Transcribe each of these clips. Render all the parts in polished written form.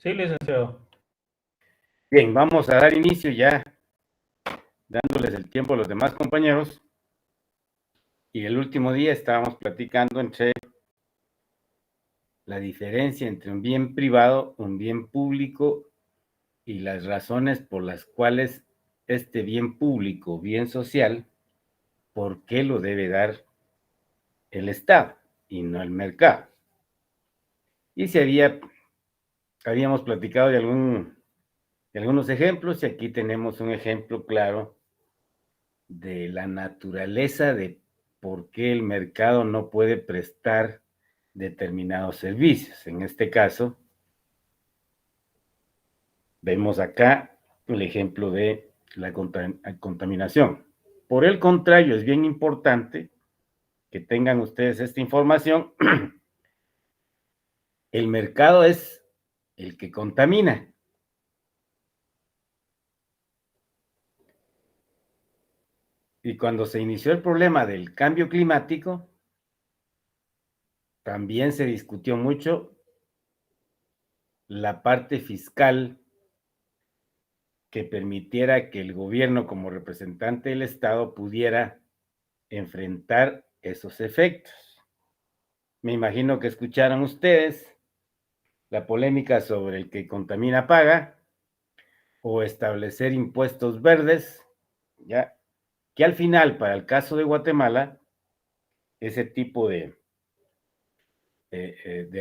Sí, licenciado. Bien, vamos a dar inicio ya, dándoles el tiempo a los demás compañeros. Y el último día estábamos platicando entre la diferencia entre un bien privado, un bien público y las razones por las cuales este bien público, bien social, ¿por qué lo debe dar el Estado y no el mercado? Y si habíamos platicado de algunos ejemplos, y aquí tenemos un ejemplo claro de la naturaleza de por qué el mercado no puede prestar determinados servicios. En este caso, vemos acá el ejemplo de la contaminación. Por el contrario, es bien importante que tengan ustedes esta información. El mercado es el que contamina. Y cuando se inició el problema del cambio climático, también se discutió mucho la parte fiscal que permitiera que el gobierno, como representante del Estado, pudiera enfrentar esos efectos. Me imagino que escucharon ustedes la polémica sobre el que contamina paga o establecer impuestos verdes, ya que al final, para el caso de Guatemala, ese tipo de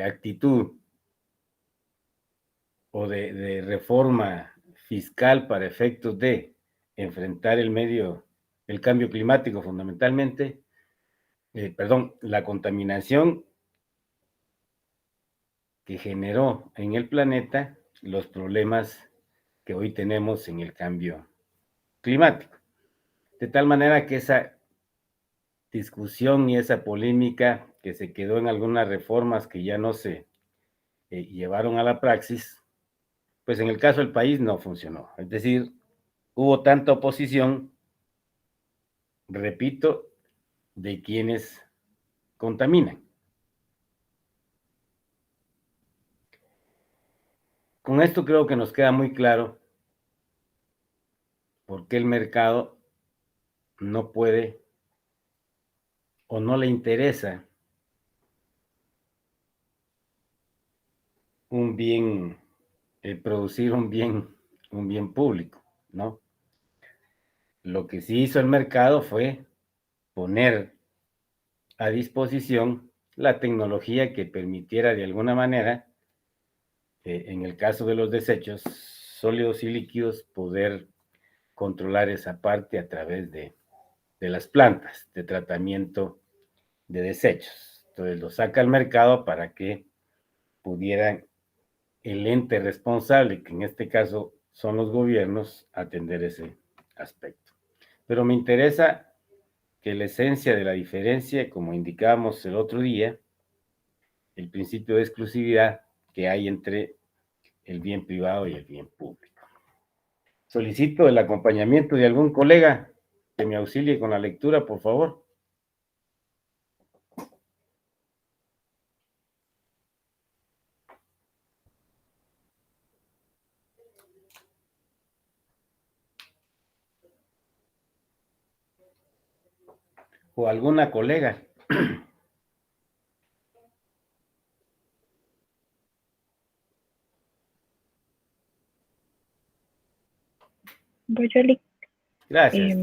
actitud o de reforma fiscal para efectos de enfrentar el cambio climático fundamentalmente, la contaminación que generó en el planeta los problemas que hoy tenemos en el cambio climático. De tal manera que esa discusión y esa polémica que se quedó en algunas reformas que ya no se llevaron a la praxis, pues en el caso del país no funcionó. Es decir, hubo tanta oposición, repito, de quienes contaminan. Con esto creo que nos queda muy claro por qué el mercado no puede o no le interesa un bien, producir un bien público, ¿no? Lo que sí hizo el mercado fue poner a disposición la tecnología que permitiera de alguna manera, en el caso de los desechos sólidos y líquidos, poder controlar esa parte a través de las plantas de tratamiento de desechos. Entonces lo saca al mercado para que pudieran el ente responsable, que en este caso son los gobiernos, atender ese aspecto. Pero me interesa que la esencia de la diferencia, como indicábamos el otro día, el principio de exclusividad que hay entre el bien privado y el bien público. Solicito el acompañamiento de algún colega que me auxilie con la lectura, por favor. O alguna colega. Voy yo, Gracias.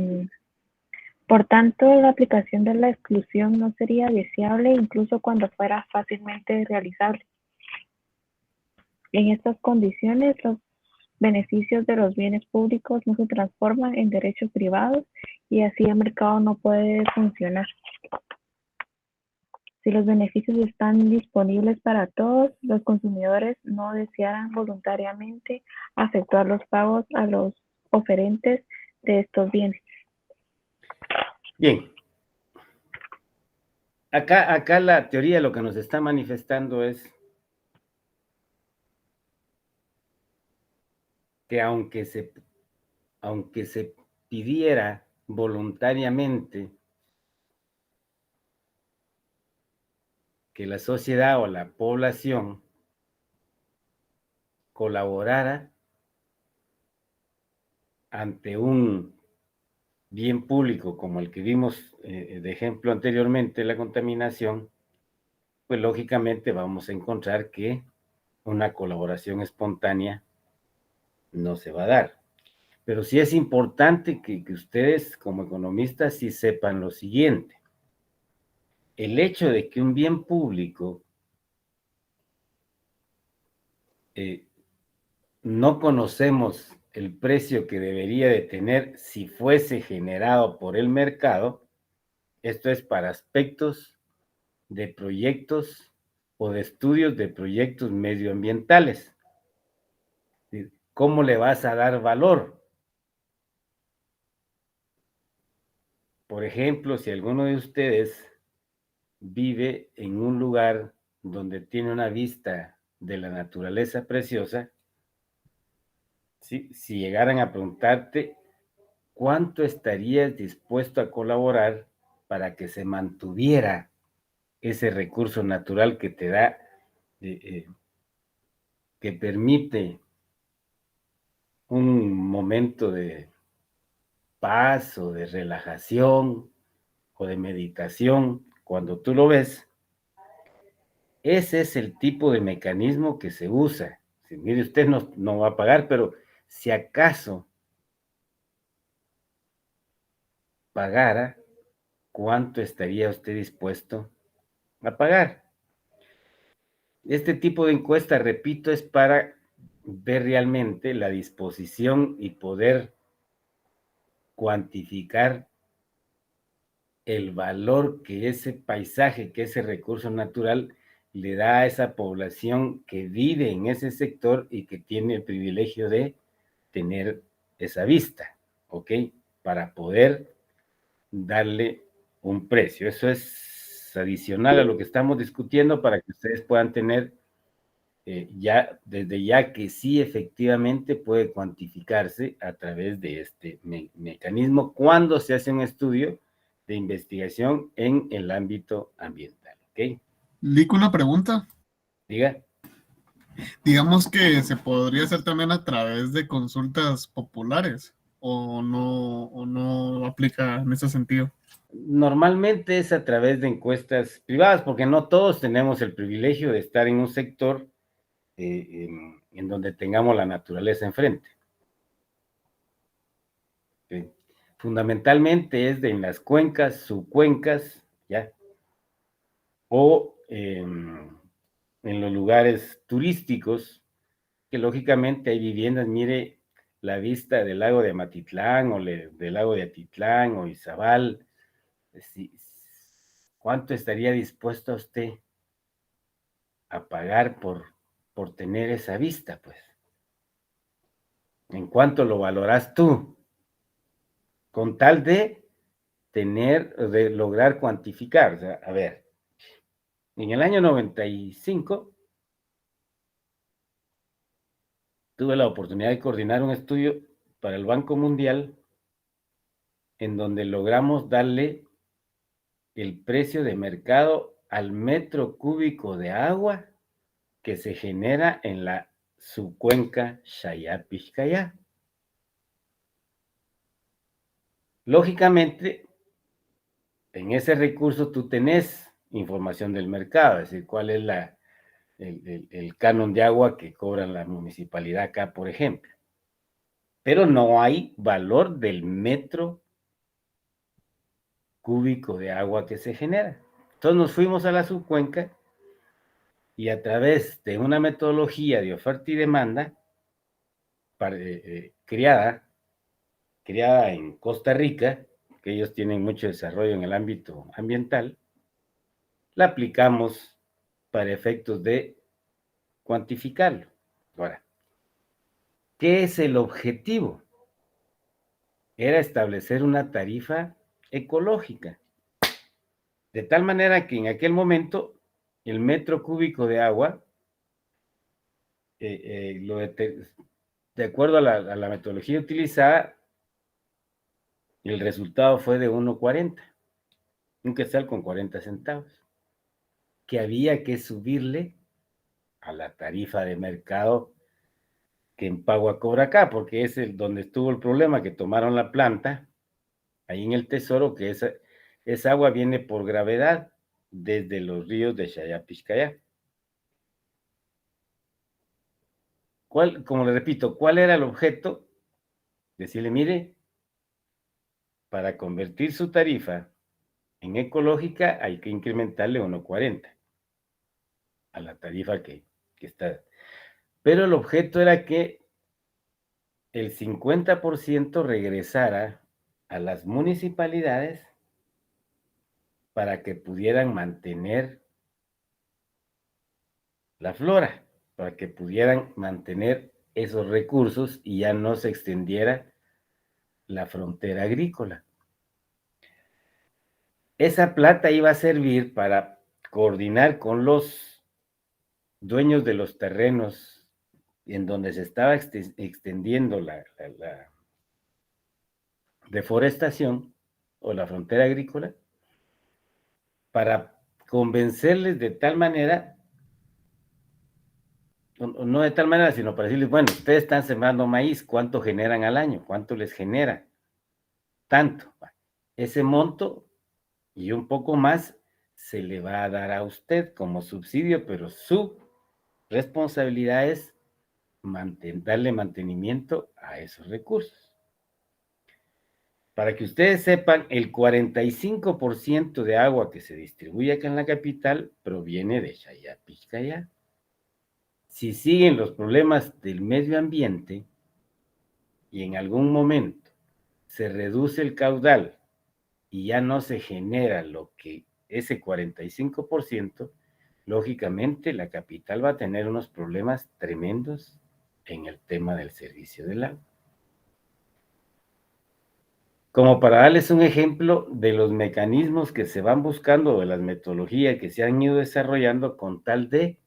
por tanto, la aplicación de la exclusión no sería deseable incluso cuando fuera fácilmente realizable. En estas condiciones, los beneficios de los bienes públicos no se transforman en derechos privados y así el mercado no puede funcionar. Si los beneficios están disponibles para todos, los consumidores no desearán voluntariamente aceptar los pagos a los oferentes de estos bienes. Bien. Acá la teoría lo que nos está manifestando es que aunque se pidiera voluntariamente que la sociedad o la población colaborara ante un bien público como el que vimos de ejemplo anteriormente, la contaminación, pues lógicamente vamos a encontrar que una colaboración espontánea no se va a dar. Pero sí es importante que ustedes como economistas sí sepan lo siguiente. El hecho de que un bien público no conocemos el precio que debería de tener si fuese generado por el mercado, esto es para aspectos de proyectos o de estudios de proyectos medioambientales. ¿Cómo le vas a dar valor? Por ejemplo, si alguno de ustedes vive en un lugar donde tiene una vista de la naturaleza preciosa, ¿sí? Si llegaran a preguntarte cuánto estarías dispuesto a colaborar para que se mantuviera ese recurso natural que te da, que permite un momento de paz o de relajación o de meditación, cuando tú lo ves, ese es el tipo de mecanismo que se usa. Si, mire, usted no va a pagar, pero si acaso pagara, ¿cuánto estaría usted dispuesto a pagar? Este tipo de encuesta, repito, es para ver realmente la disposición y poder cuantificar el valor que ese paisaje, que ese recurso natural le da a esa población que vive en ese sector y que tiene el privilegio de tener esa vista, ¿ok? Para poder darle un precio. Eso es adicional a lo que estamos discutiendo para que ustedes puedan tener ya, desde ya que sí efectivamente puede cuantificarse a través de este mecanismo cuando se hace un estudio de investigación en el ámbito ambiental. ¿Ok? Lico, una pregunta. Diga. Digamos que se podría hacer también a través de consultas populares o no aplica en ese sentido. Normalmente es a través de encuestas privadas, porque no todos tenemos el privilegio de estar en un sector en donde tengamos la naturaleza enfrente. ¿Sí? Fundamentalmente es en las cuencas, subcuencas, ¿ya? O en los lugares turísticos, que lógicamente hay viviendas, mire la vista del lago de Amatitlán o del lago de Atitlán o Izabal, ¿cuánto estaría dispuesto a usted a pagar por tener esa vista, pues? ¿En cuánto lo valoras tú? Con tal de de lograr cuantificar. O sea, a ver, en el año 95 tuve la oportunidad de coordinar un estudio para el Banco Mundial en donde logramos darle el precio de mercado al metro cúbico de agua que se genera en la subcuenca Chayá-Pixcayá. Lógicamente, en ese recurso tú tenés información del mercado, es decir, cuál es el canon de agua que cobra la municipalidad acá, por ejemplo. Pero no hay valor del metro cúbico de agua que se genera. Entonces nos fuimos a la subcuenca y a través de una metodología de oferta y demanda creada en Costa Rica, que ellos tienen mucho desarrollo en el ámbito ambiental, la aplicamos para efectos de cuantificarlo. Ahora, ¿qué es el objetivo? Era establecer una tarifa ecológica, de tal manera que en aquel momento el metro cúbico de agua, de acuerdo a la metodología utilizada, el resultado fue de 1.40, un quetzal con 40 centavos, que había que subirle a la tarifa de mercado que en Pagua Cobracá, porque es donde estuvo el problema, que tomaron la planta, ahí en el Tesoro, que esa agua viene por gravedad desde los ríos de Chayapixcayá. Como le repito, ¿cuál era el objeto? Decirle, mire, para convertir su tarifa en ecológica hay que incrementarle 1.40 a la tarifa que está. Pero el objeto era que el 50% regresara a las municipalidades para que pudieran mantener la flora, para que pudieran mantener esos recursos y ya no se extendiera la frontera agrícola. Esa plata iba a servir para coordinar con los dueños de los terrenos en donde se estaba extendiendo la deforestación o la frontera agrícola, para convencerles de tal manera, no de tal manera, sino para decirles, bueno, ustedes están sembrando maíz, ¿cuánto generan al año? ¿Cuánto les genera? Tanto. Ese monto y un poco más se le va a dar a usted como subsidio, pero su responsabilidad es darle mantenimiento a esos recursos. Para que ustedes sepan, el 45% de agua que se distribuye acá en la capital proviene de Chayapixcayá. Si siguen los problemas del medio ambiente y en algún momento se reduce el caudal y ya no se genera lo que ese 45%, lógicamente la capital va a tener unos problemas tremendos en el tema del servicio del agua. Como para darles un ejemplo de los mecanismos que se van buscando, de las metodologías que se han ido desarrollando con tal de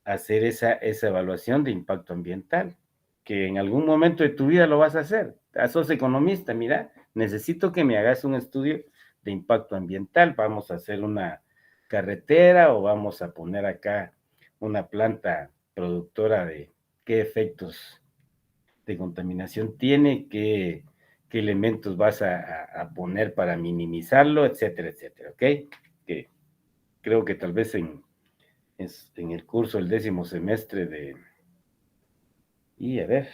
hacer esa evaluación de impacto ambiental, que en algún momento de tu vida lo vas a hacer. Sos economista, mira, necesito que me hagas un estudio de impacto ambiental, vamos a hacer una carretera o vamos a poner acá una planta productora de qué efectos de contaminación tiene, qué elementos vas a poner para minimizarlo, etcétera, etcétera, ¿ok? Que creo que tal vez en el curso del 10º semestre de... Y a ver,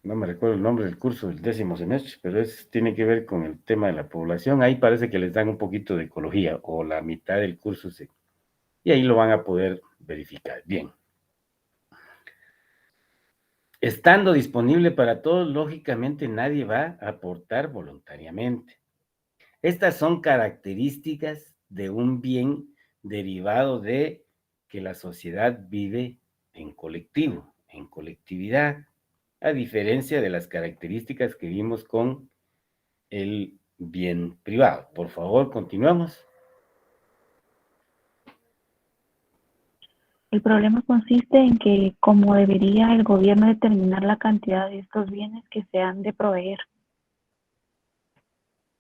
no me recuerdo el nombre del curso del 10º semestre, pero tiene que ver con el tema de la población. Ahí parece que les dan un poquito de ecología, o la mitad del curso, y ahí lo van a poder verificar. Bien. Estando disponible para todos, lógicamente nadie va a aportar voluntariamente. Estas son características de un bien derivado de que la sociedad vive en colectivo, en colectividad, a diferencia de las características que vimos con el bien privado. Por favor, continuamos. El problema consiste en que, como debería el gobierno determinar la cantidad de estos bienes que se han de proveer.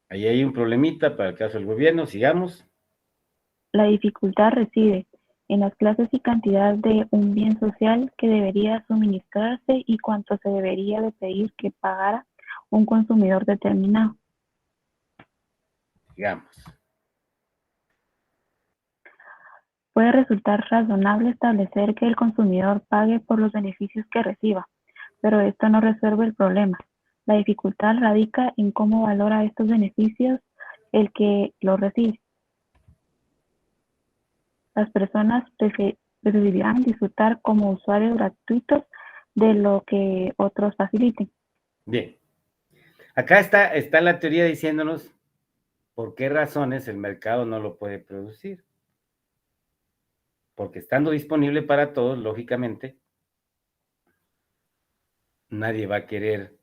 Ahí hay un problemita para el caso del gobierno, sigamos. La dificultad reside en las clases y cantidad de un bien social que debería suministrarse y cuánto se debería de pedir que pagara un consumidor determinado. Sigamos. Puede resultar razonable establecer que el consumidor pague por los beneficios que reciba, pero esto no resuelve el problema. La dificultad radica en cómo valora estos beneficios el que los recibe. Las personas preferirán disfrutar como usuarios gratuitos de lo que otros faciliten. Bien. Acá está la teoría diciéndonos por qué razones el mercado no lo puede producir. Porque estando disponible para todos, lógicamente, nadie va a querer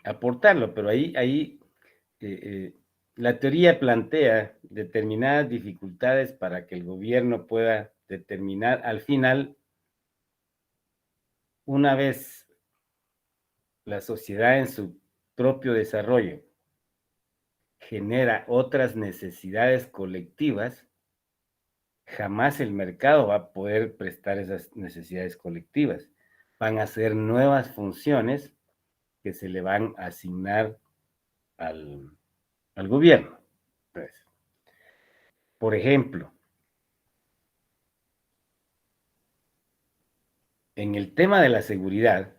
aportarlo, pero ahí la teoría plantea determinadas dificultades para que el gobierno pueda determinar al final, una vez la sociedad en su propio desarrollo genera otras necesidades colectivas, jamás el mercado va a poder prestar esas necesidades colectivas. Van a ser nuevas funciones que se le van a asignar al gobierno. Entonces, por ejemplo, en el tema de la seguridad,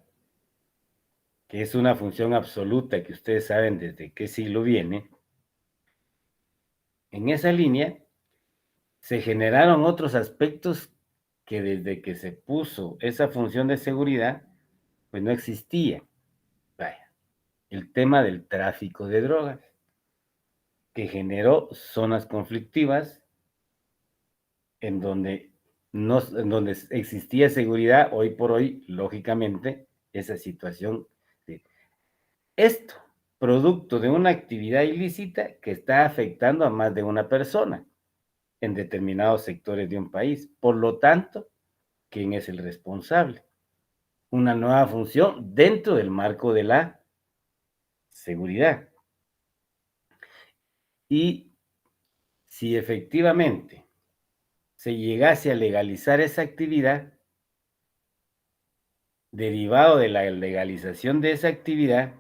que es una función absoluta que ustedes saben desde qué siglo viene, en esa línea se generaron otros aspectos que desde que se puso esa función de seguridad, pues no existía. Vaya, el tema del tráfico de drogas, que generó zonas conflictivas en donde, en donde existía seguridad. Hoy por hoy, lógicamente, esa situación. Esto, producto de una actividad ilícita que está afectando a más de una persona en determinados sectores de un país. Por lo tanto, ¿quién es el responsable? Una nueva función dentro del marco de la seguridad. Y si efectivamente se llegase a legalizar esa actividad, derivado de la legalización de esa actividad,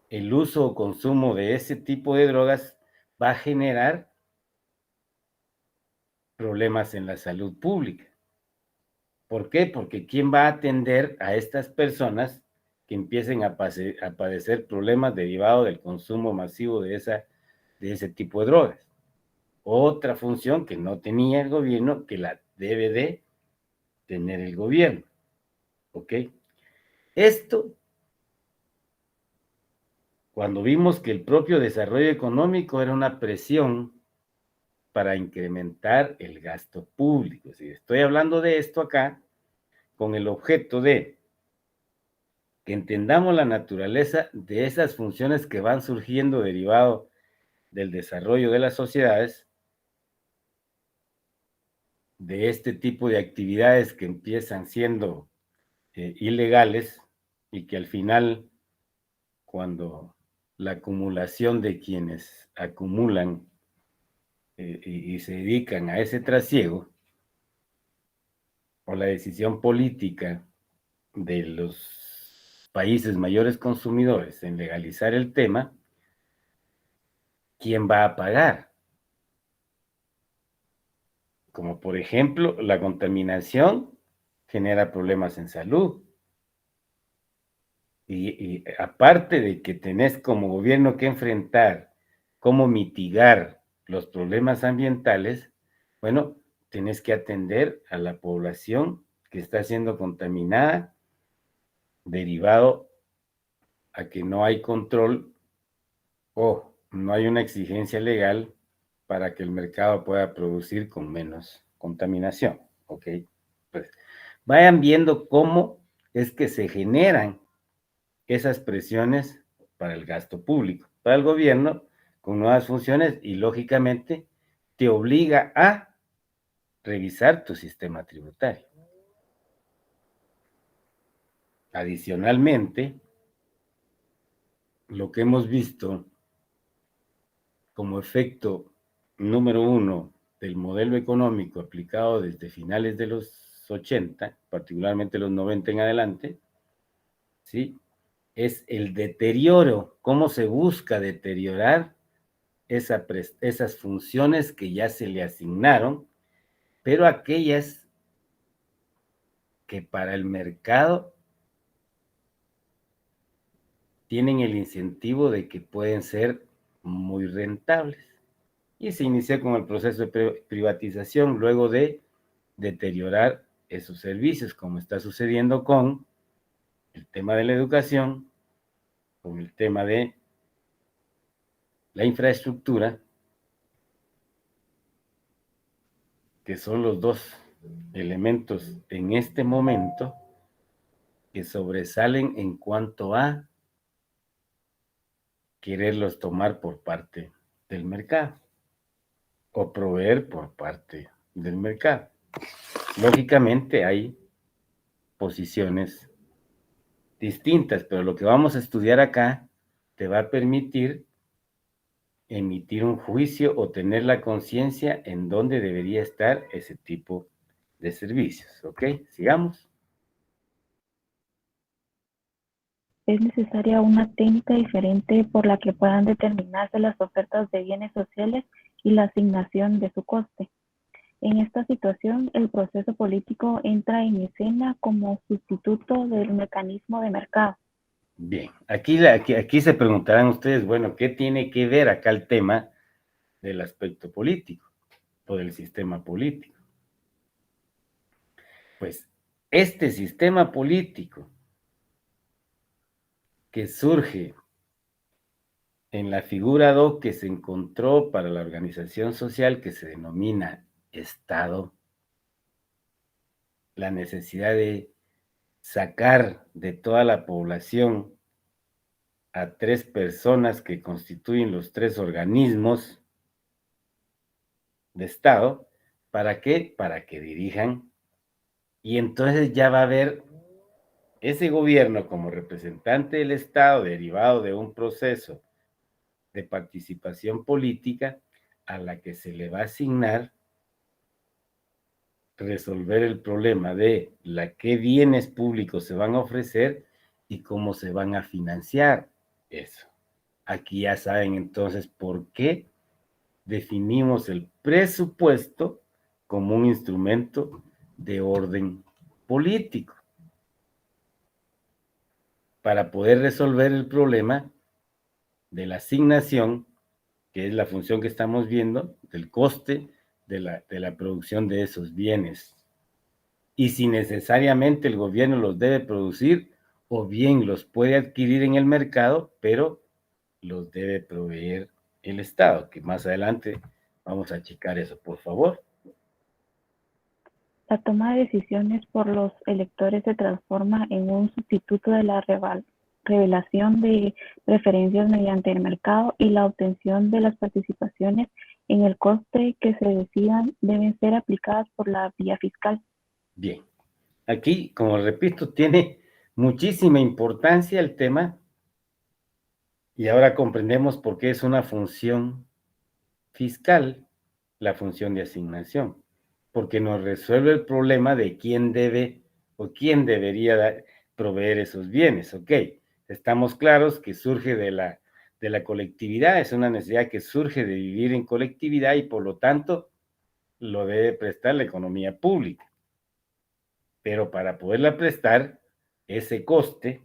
el uso o consumo de ese tipo de drogas va a generar problemas en la salud pública. ¿Por qué? Porque ¿quién va a atender a estas personas que empiecen a padecer problemas derivados del consumo masivo de ese tipo de drogas? Otra función que no tenía el gobierno, que la debe de tener el gobierno. ¿Ok? Esto, cuando vimos que el propio desarrollo económico era una presión para incrementar el gasto público. Si estoy hablando de esto acá con el objeto de que entendamos la naturaleza de esas funciones que van surgiendo derivado del desarrollo de las sociedades, de este tipo de actividades que empiezan siendo ilegales y que al final, cuando la acumulación de quienes acumulan y se dedican a ese trasiego, o la decisión política de los países mayores consumidores en legalizar el tema, ¿quién va a pagar? Como por ejemplo, la contaminación genera problemas en salud. Y aparte de que tenés como gobierno que enfrentar cómo mitigar los problemas ambientales, bueno, tenés que atender a la población que está siendo contaminada derivado a que no hay control o no hay una exigencia legal para que el mercado pueda producir con menos contaminación, ¿ok? Pues vayan viendo cómo es que se generan esas presiones para el gasto público, para el gobierno, con nuevas funciones y lógicamente te obliga a revisar tu sistema tributario. Adicionalmente, lo que hemos visto como efecto número uno del modelo económico aplicado desde finales de los 80, particularmente los 90 en adelante, ¿sí? Es el deterioro, cómo se busca deteriorar esas funciones que ya se le asignaron, pero aquellas que para el mercado tienen el incentivo de que pueden ser muy rentables. Y se inició con el proceso de privatización luego de deteriorar esos servicios, como está sucediendo con el tema de la educación, con el tema de la infraestructura, que son los dos elementos en este momento que sobresalen en cuanto a quererlos tomar por parte del mercado o proveer por parte del mercado. Lógicamente hay posiciones distintas, pero lo que vamos a estudiar acá te va a permitir emitir un juicio o tener la conciencia en dónde debería estar ese tipo de servicios. ¿Ok? Sigamos. Es necesaria una técnica diferente por la que puedan determinarse las ofertas de bienes sociales y la asignación de su coste. En esta situación, el proceso político entra en escena como sustituto del mecanismo de mercado. Bien, aquí se preguntarán ustedes, bueno, ¿qué tiene que ver acá el tema del aspecto político o del sistema político? Pues este sistema político que surge en la figura ad hoc que se encontró para la organización social que se denomina Estado, la necesidad de sacar de toda la población a 3 personas que constituyen los 3 organismos de Estado, ¿para qué? Para que dirijan, y entonces ya va a haber ese gobierno como representante del Estado derivado de un proceso de participación política a la que se le va a asignar resolver el problema de qué bienes públicos se van a ofrecer y cómo se van a financiar eso. Aquí ya saben entonces por qué definimos el presupuesto como un instrumento de orden político para poder resolver el problema de la asignación, que es la función que estamos viendo, del coste de la producción de esos bienes. Y si necesariamente el gobierno los debe producir, o bien los puede adquirir en el mercado, pero los debe proveer el Estado, que más adelante vamos a checar eso, por favor. La toma de decisiones por los electores se transforma en un sustituto de la revelación de preferencias mediante el mercado y la obtención de las participaciones en el coste que se decidan deben ser aplicadas por la vía fiscal. Bien, aquí, como repito, tiene muchísima importancia el tema y ahora comprendemos por qué es una función fiscal la función de asignación, porque nos resuelve el problema de quién debe o quién debería proveer esos bienes. Ok, estamos claros que surge de la colectividad, es una necesidad que surge de vivir en colectividad y por lo tanto lo debe prestar la economía pública. Pero para poderla prestar, ese coste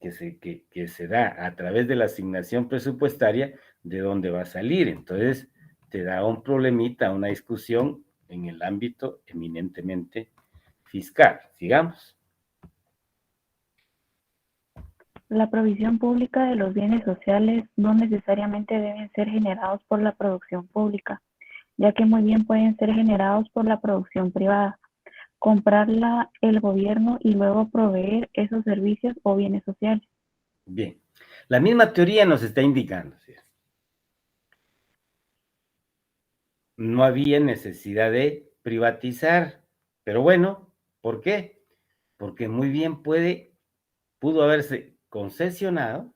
que se da a través de la asignación presupuestaria, ¿de dónde va a salir? Entonces, te da un problemita, una discusión en el ámbito eminentemente fiscal. Sigamos. La provisión pública de los bienes sociales no necesariamente deben ser generados por la producción pública, ya que muy bien pueden ser generados por la producción privada, comprarla el gobierno y luego proveer esos servicios o bienes sociales. Bien, la misma teoría nos está indicando, ¿sí? No había necesidad de privatizar, pero bueno, ¿por qué? Porque muy bien pudo haberse concesionado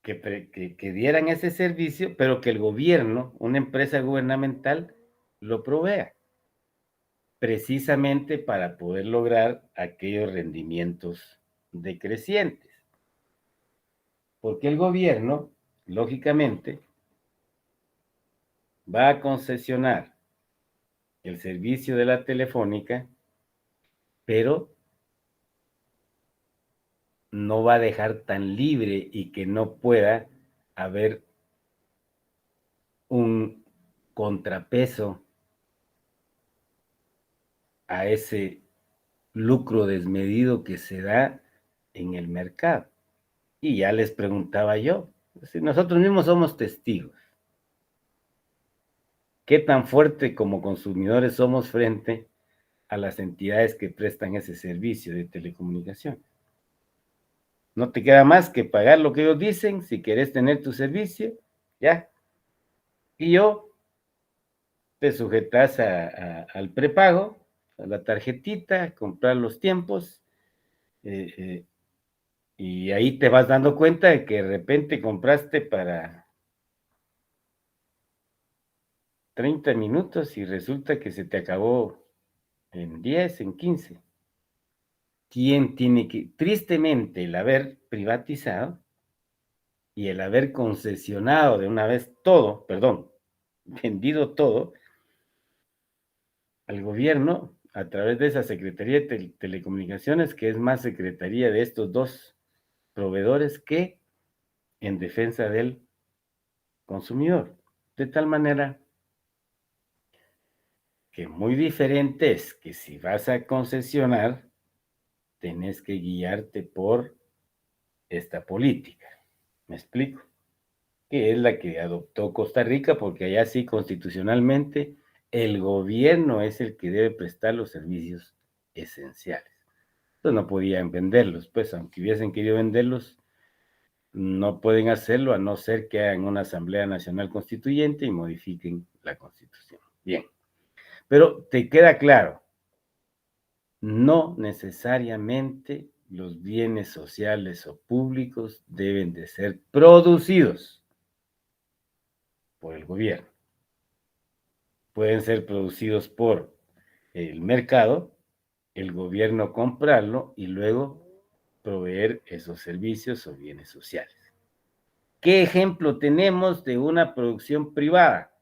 que dieran ese servicio, pero que el gobierno, una empresa gubernamental, lo provea, precisamente para poder lograr aquellos rendimientos decrecientes. Porque el gobierno, lógicamente, va a concesionar el servicio de la telefónica, pero no va a dejar tan libre y que no pueda haber un contrapeso a ese lucro desmedido que se da en el mercado. Y ya les preguntaba yo, si nosotros mismos somos testigos, ¿qué tan fuerte como consumidores somos frente a las entidades que prestan ese servicio de telecomunicación? No te queda más que pagar lo que ellos dicen si querés tener tu servicio, ya. Y yo te sujetas al prepago, a la tarjetita, comprar los tiempos, Y ahí te vas dando cuenta de que de repente compraste para 30 minutos y resulta que se te acabó en 10, en 15. ¿Quién tiene que, tristemente, el haber privatizado y el haber concesionado de una vez todo, perdón, vendido todo al gobierno a través de esa Secretaría de Telecomunicaciones, que es más secretaría de estos dos proveedores que en defensa del consumidor? De tal manera que muy diferente es que si vas a concesionar, tenés que guiarte por esta política. ¿Me explico? Que es la que adoptó Costa Rica, porque allá sí constitucionalmente el gobierno es el que debe prestar los servicios esenciales. Entonces no podían venderlos, pues aunque hubiesen querido venderlos, no pueden hacerlo a no ser que hagan una Asamblea Nacional Constituyente y modifiquen la Constitución. Bien, pero te queda claro, no necesariamente los bienes sociales o públicos deben de ser producidos por el gobierno. Pueden ser producidos por el mercado, el gobierno comprarlo y luego proveer esos servicios o bienes sociales. ¿Qué ejemplo tenemos de una producción privada?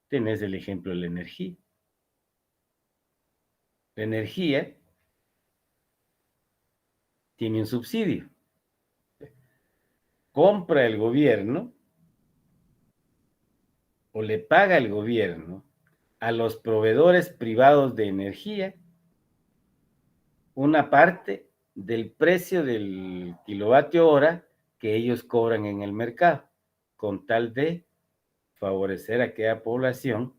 Tenés el ejemplo de la energía. La energía tiene un subsidio. Compra el gobierno o le paga el gobierno a los proveedores privados de energía una parte del precio del kilovatio hora que ellos cobran en el mercado, con tal de favorecer a aquella población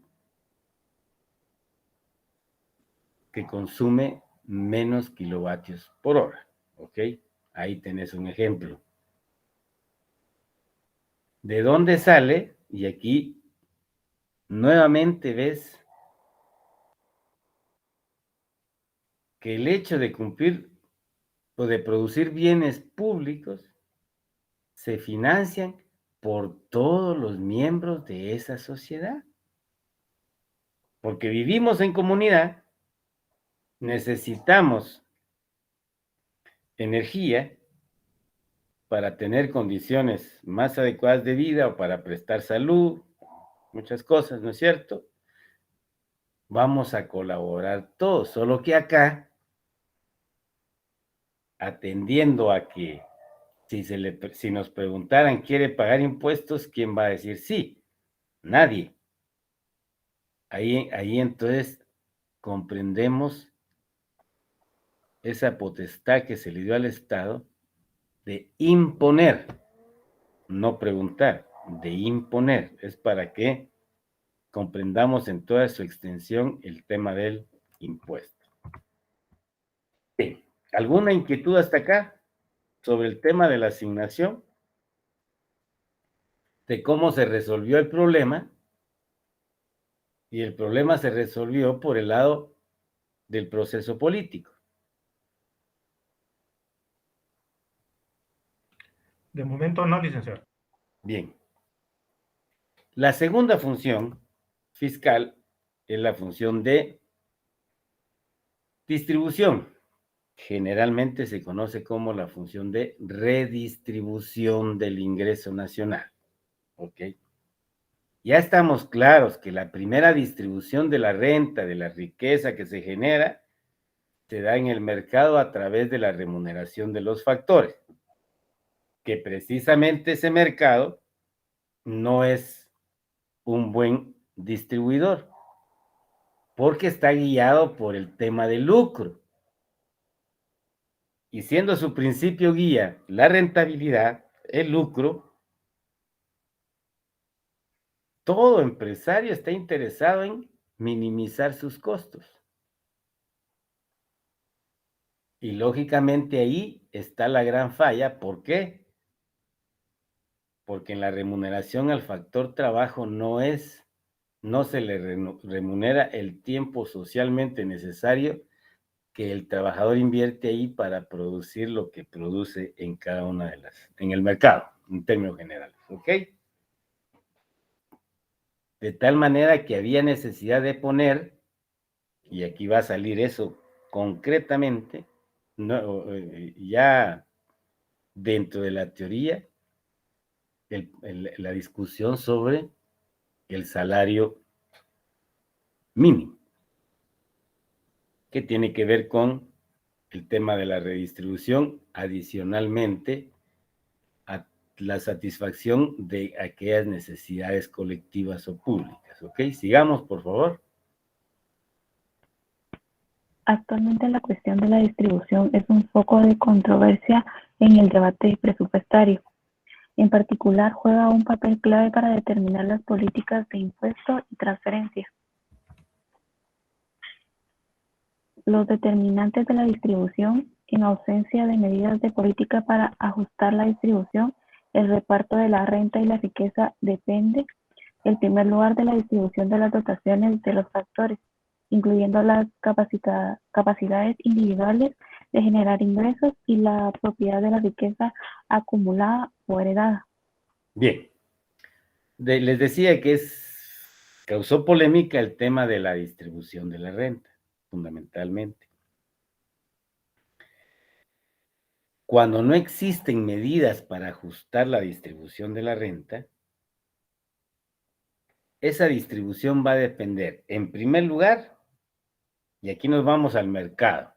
que consume menos kilovatios por hora. ¿Ok? Ahí tenés un ejemplo. ¿De dónde sale? Y aquí nuevamente ves que el hecho de cumplir o de producir bienes públicos se financian por todos los miembros de esa sociedad. Porque vivimos en comunidad, necesitamos energía para tener condiciones más adecuadas de vida o para prestar salud, muchas cosas, ¿no es cierto? Vamos a colaborar todos, solo que acá, atendiendo a que si nos preguntaran, ¿quiere pagar impuestos? ¿Quién va a decir sí? Nadie. Ahí entonces comprendemos esa potestad que se le dio al Estado de imponer, no preguntar, de imponer. Es para que comprendamos en toda su extensión el tema del impuesto. Bien. ¿Alguna inquietud hasta acá sobre el tema de la asignación? De cómo se resolvió el problema. Y el problema se resolvió por el lado del proceso político. De momento no, licenciado. Bien. La segunda función fiscal es la función de distribución. Generalmente se conoce como la función de redistribución del ingreso nacional. ¿Ok? Ya estamos claros que la primera distribución de la renta, de la riqueza que se genera, se da en el mercado a través de la remuneración de los factores. Que precisamente ese mercado no es un buen distribuidor, porque está guiado por el tema del lucro. Y siendo su principio guía la rentabilidad, el lucro, todo empresario está interesado en minimizar sus costos. Y lógicamente ahí está la gran falla. ¿Por qué? Porque en la remuneración al factor trabajo no se le remunera el tiempo socialmente necesario que el trabajador invierte ahí para producir lo que produce en cada una de en el mercado, en términos generales, ¿ok? De tal manera que había necesidad de poner, y aquí va a salir eso concretamente, ya dentro de la teoría, la discusión sobre el salario mínimo, que tiene que ver con el tema de la redistribución, adicionalmente a la satisfacción de aquellas necesidades colectivas o públicas. ¿Ok? Sigamos, por favor. Actualmente la cuestión de la distribución es un foco de controversia en el debate presupuestario. En particular, juega un papel clave para determinar las políticas de impuestos y transferencias. Los determinantes de la distribución, en ausencia de medidas de política para ajustar la distribución, el reparto de la renta y la riqueza depende, en primer lugar, de la distribución de las dotaciones de los factores, incluyendo las capacidades individuales de generar ingresos y la propiedad de la riqueza acumulada o heredada. Bien. Les decía que causó polémica el tema de la distribución de la renta, fundamentalmente. Cuando no existen medidas para ajustar la distribución de la renta, esa distribución va a depender, en primer lugar, y aquí nos vamos al mercado.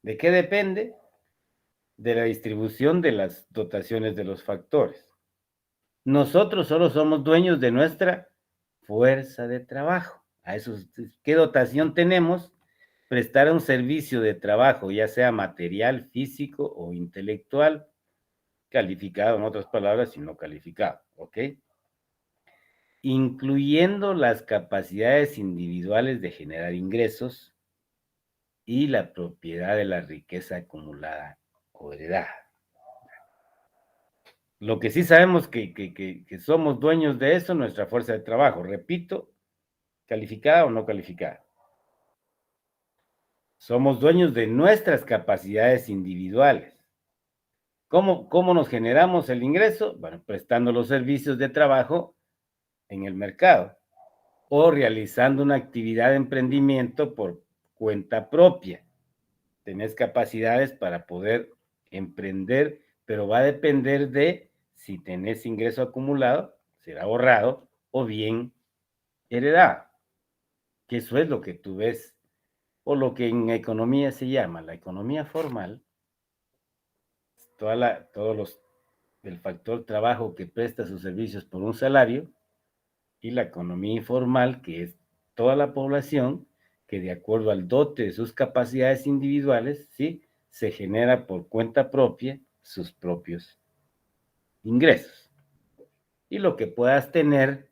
¿De qué depende? De la distribución de las dotaciones de los factores. Nosotros solo somos dueños de nuestra fuerza de trabajo. ¿Qué dotación tenemos? Prestar un servicio de trabajo, ya sea material, físico o intelectual, calificado, en otras palabras, y no calificado, ¿ok? Incluyendo las capacidades individuales de generar ingresos y la propiedad de la riqueza acumulada o heredada. Lo que sí sabemos que somos dueños de eso, nuestra fuerza de trabajo, repito, calificada o no calificada. Somos dueños de nuestras capacidades individuales. ¿Cómo nos generamos el ingreso? Bueno, prestando los servicios de trabajo en el mercado o realizando una actividad de emprendimiento por cuenta propia. Tenés capacidades para poder emprender, pero va a depender de si tenés ingreso acumulado, será ahorrado o bien heredado. Que eso es lo que tú ves, o lo que en economía se llama la economía formal, el factor trabajo que presta sus servicios por un salario, y la economía informal, que es toda la población que de acuerdo al dote de sus capacidades individuales, ¿sí?, se genera por cuenta propia sus propios ingresos. Y lo que puedas tener,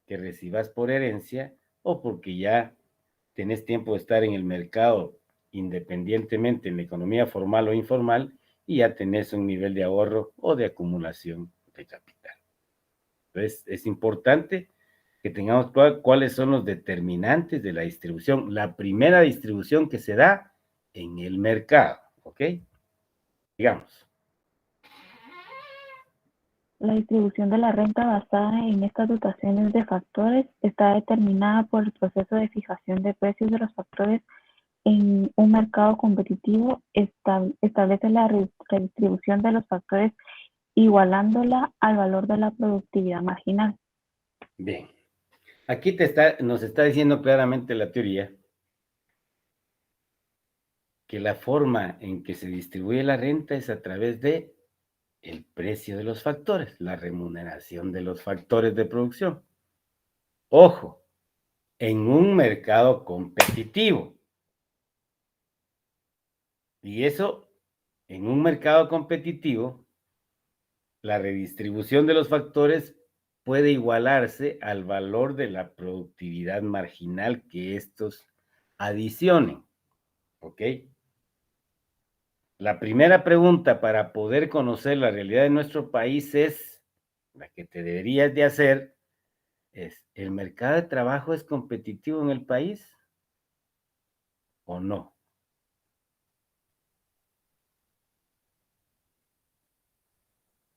que recibas por herencia o porque ya tenés tiempo de estar en el mercado independientemente en la economía formal o informal y ya tenés un nivel de ahorro o de acumulación de capital. Entonces, es importante que tengamos claro cuáles son los determinantes de la distribución. La primera distribución que se da en el mercado, ¿ok? Digamos. La distribución de la renta basada en estas dotaciones de factores está determinada por el proceso de fijación de precios de los factores en un mercado competitivo. Establece la redistribución de los factores igualándola al valor de la productividad marginal. Bien. Aquí nos está diciendo claramente la teoría que la forma en que se distribuye la renta es a través de el precio de los factores, la remuneración de los factores de producción. Ojo, en un mercado competitivo. Y eso, en un mercado competitivo, la redistribución de los factores puede igualarse al valor de la productividad marginal que estos adicionen. ¿Ok? La primera pregunta para poder conocer la realidad de nuestro país es, la que te deberías de hacer, es, ¿el mercado de trabajo es competitivo en el país? o no?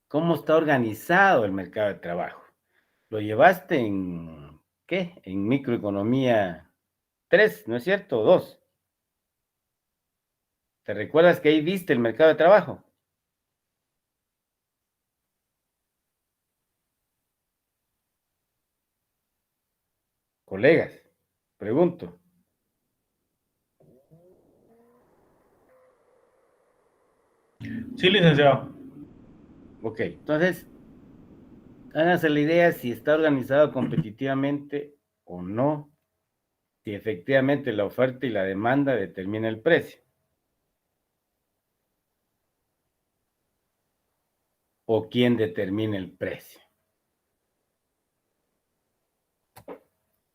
¿Cómo está organizado el mercado de trabajo? ¿Lo llevaste en qué? En microeconomía 3, ¿no es cierto? ¿O 2? ¿Te recuerdas que ahí viste el mercado de trabajo? Colegas, pregunto. Sí, licenciado. Ok, entonces, háganse la idea si está organizado competitivamente o no, si efectivamente la oferta y la demanda determina el precio. ¿O quién determina el precio?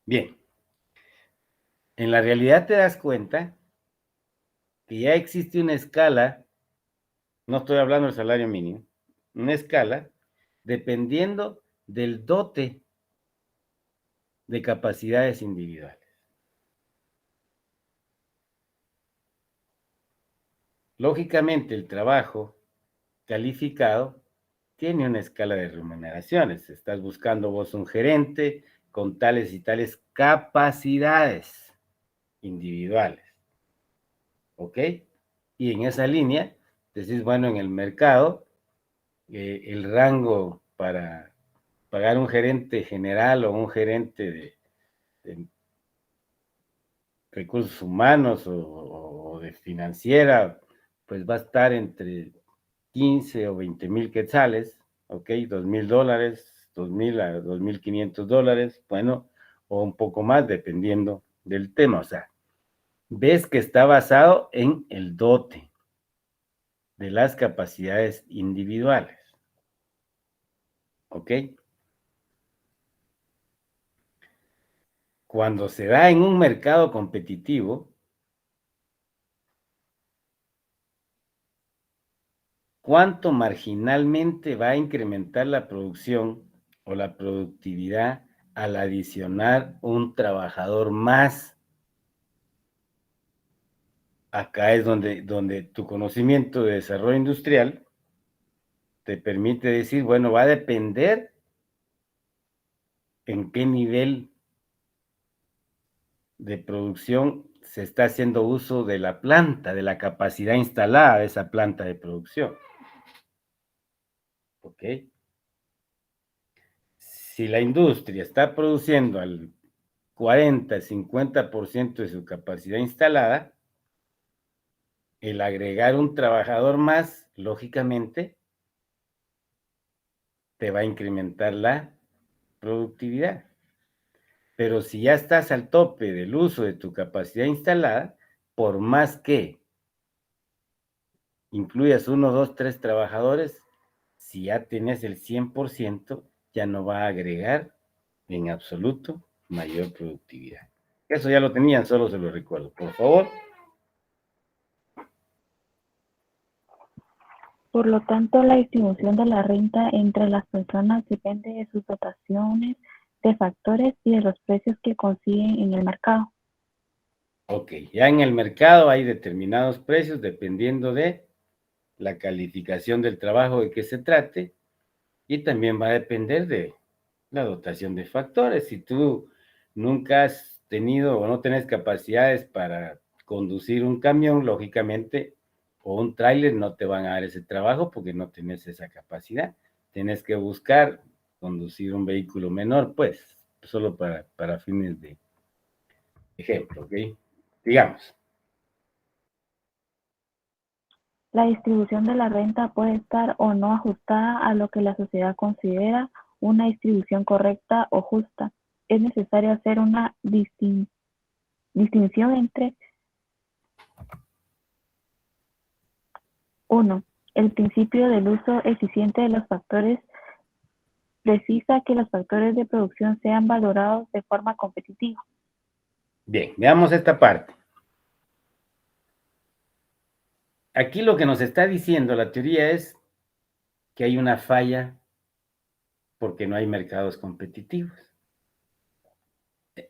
Bien, en la realidad te das cuenta que ya existe una escala, no estoy hablando del salario mínimo, una escala dependiendo del dote de capacidades individuales. Lógicamente, el trabajo calificado tiene una escala de remuneraciones. Estás buscando vos un gerente con tales y tales capacidades individuales. ¿Ok? Y en esa línea, decís, bueno, en el mercado, el rango para pagar un gerente general o un gerente de recursos humanos o de financiera, pues va a estar entre 15 o 20 mil quetzales, ¿ok? $2,000, 2,000 a $2,500, bueno, o un poco más, dependiendo del tema. O sea, ves que está basado en el dote de las capacidades individuales, ¿ok? Cuando se da en un mercado competitivo, ¿cuánto marginalmente va a incrementar la producción o la productividad al adicionar un trabajador más? Acá es donde tu conocimiento de desarrollo industrial te permite decir, bueno, va a depender en qué nivel de producción se está haciendo uso de la planta, de la capacidad instalada de esa planta de producción. ¿Ok? Si la industria está produciendo al 40, 50% de su capacidad instalada, el agregar un trabajador más, lógicamente, te va a incrementar la productividad. Pero si ya estás al tope del uso de tu capacidad instalada, por más que incluyas 1, 2, 3 trabajadores, si ya tienes el 100%, ya no va a agregar en absoluto mayor productividad. Eso ya lo tenían, solo se lo recuerdo. Por favor. Por lo tanto, la distribución de la renta entre las personas depende de sus dotaciones, de factores y de los precios que consiguen en el mercado. Ok, ya en el mercado hay determinados precios dependiendo de la calificación del trabajo de que se trate y también va a depender de la dotación de factores. Si tú nunca has tenido o no tienes capacidades para conducir un camión, lógicamente, o un tráiler, no te van a dar ese trabajo porque no tienes esa capacidad. Tienes que buscar conducir un vehículo menor, pues, solo para fines de ejemplo, ¿ok? Digamos. La distribución de la renta puede estar o no ajustada a lo que la sociedad considera una distribución correcta o justa. Es necesario hacer una distinción entre 1. El principio del uso eficiente de los factores precisa que los factores de producción sean valorados de forma competitiva. Bien, veamos esta parte. Aquí lo que nos está diciendo la teoría es que hay una falla porque no hay mercados competitivos.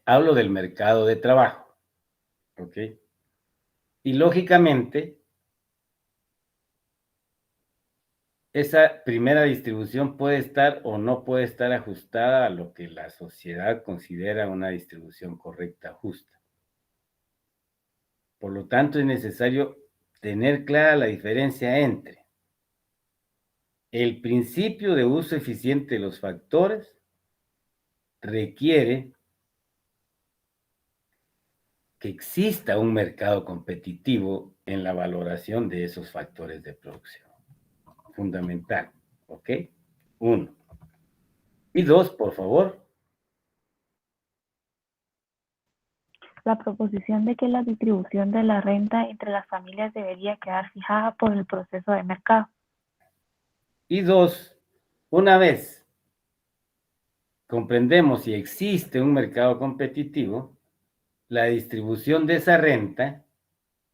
Hablo del mercado de trabajo, ¿ok? Y lógicamente, esa primera distribución puede estar o no puede estar ajustada a lo que la sociedad considera una distribución correcta, justa. Por lo tanto, es necesario tener clara la diferencia entre el principio de uso eficiente de los factores requiere que exista un mercado competitivo en la valoración de esos factores de producción. Fundamental, ¿ok? 1. Y 2, por favor. La proposición de que la distribución de la renta entre las familias debería quedar fijada por el proceso de mercado. Y 2, una vez comprendemos si existe un mercado competitivo, la distribución de esa renta,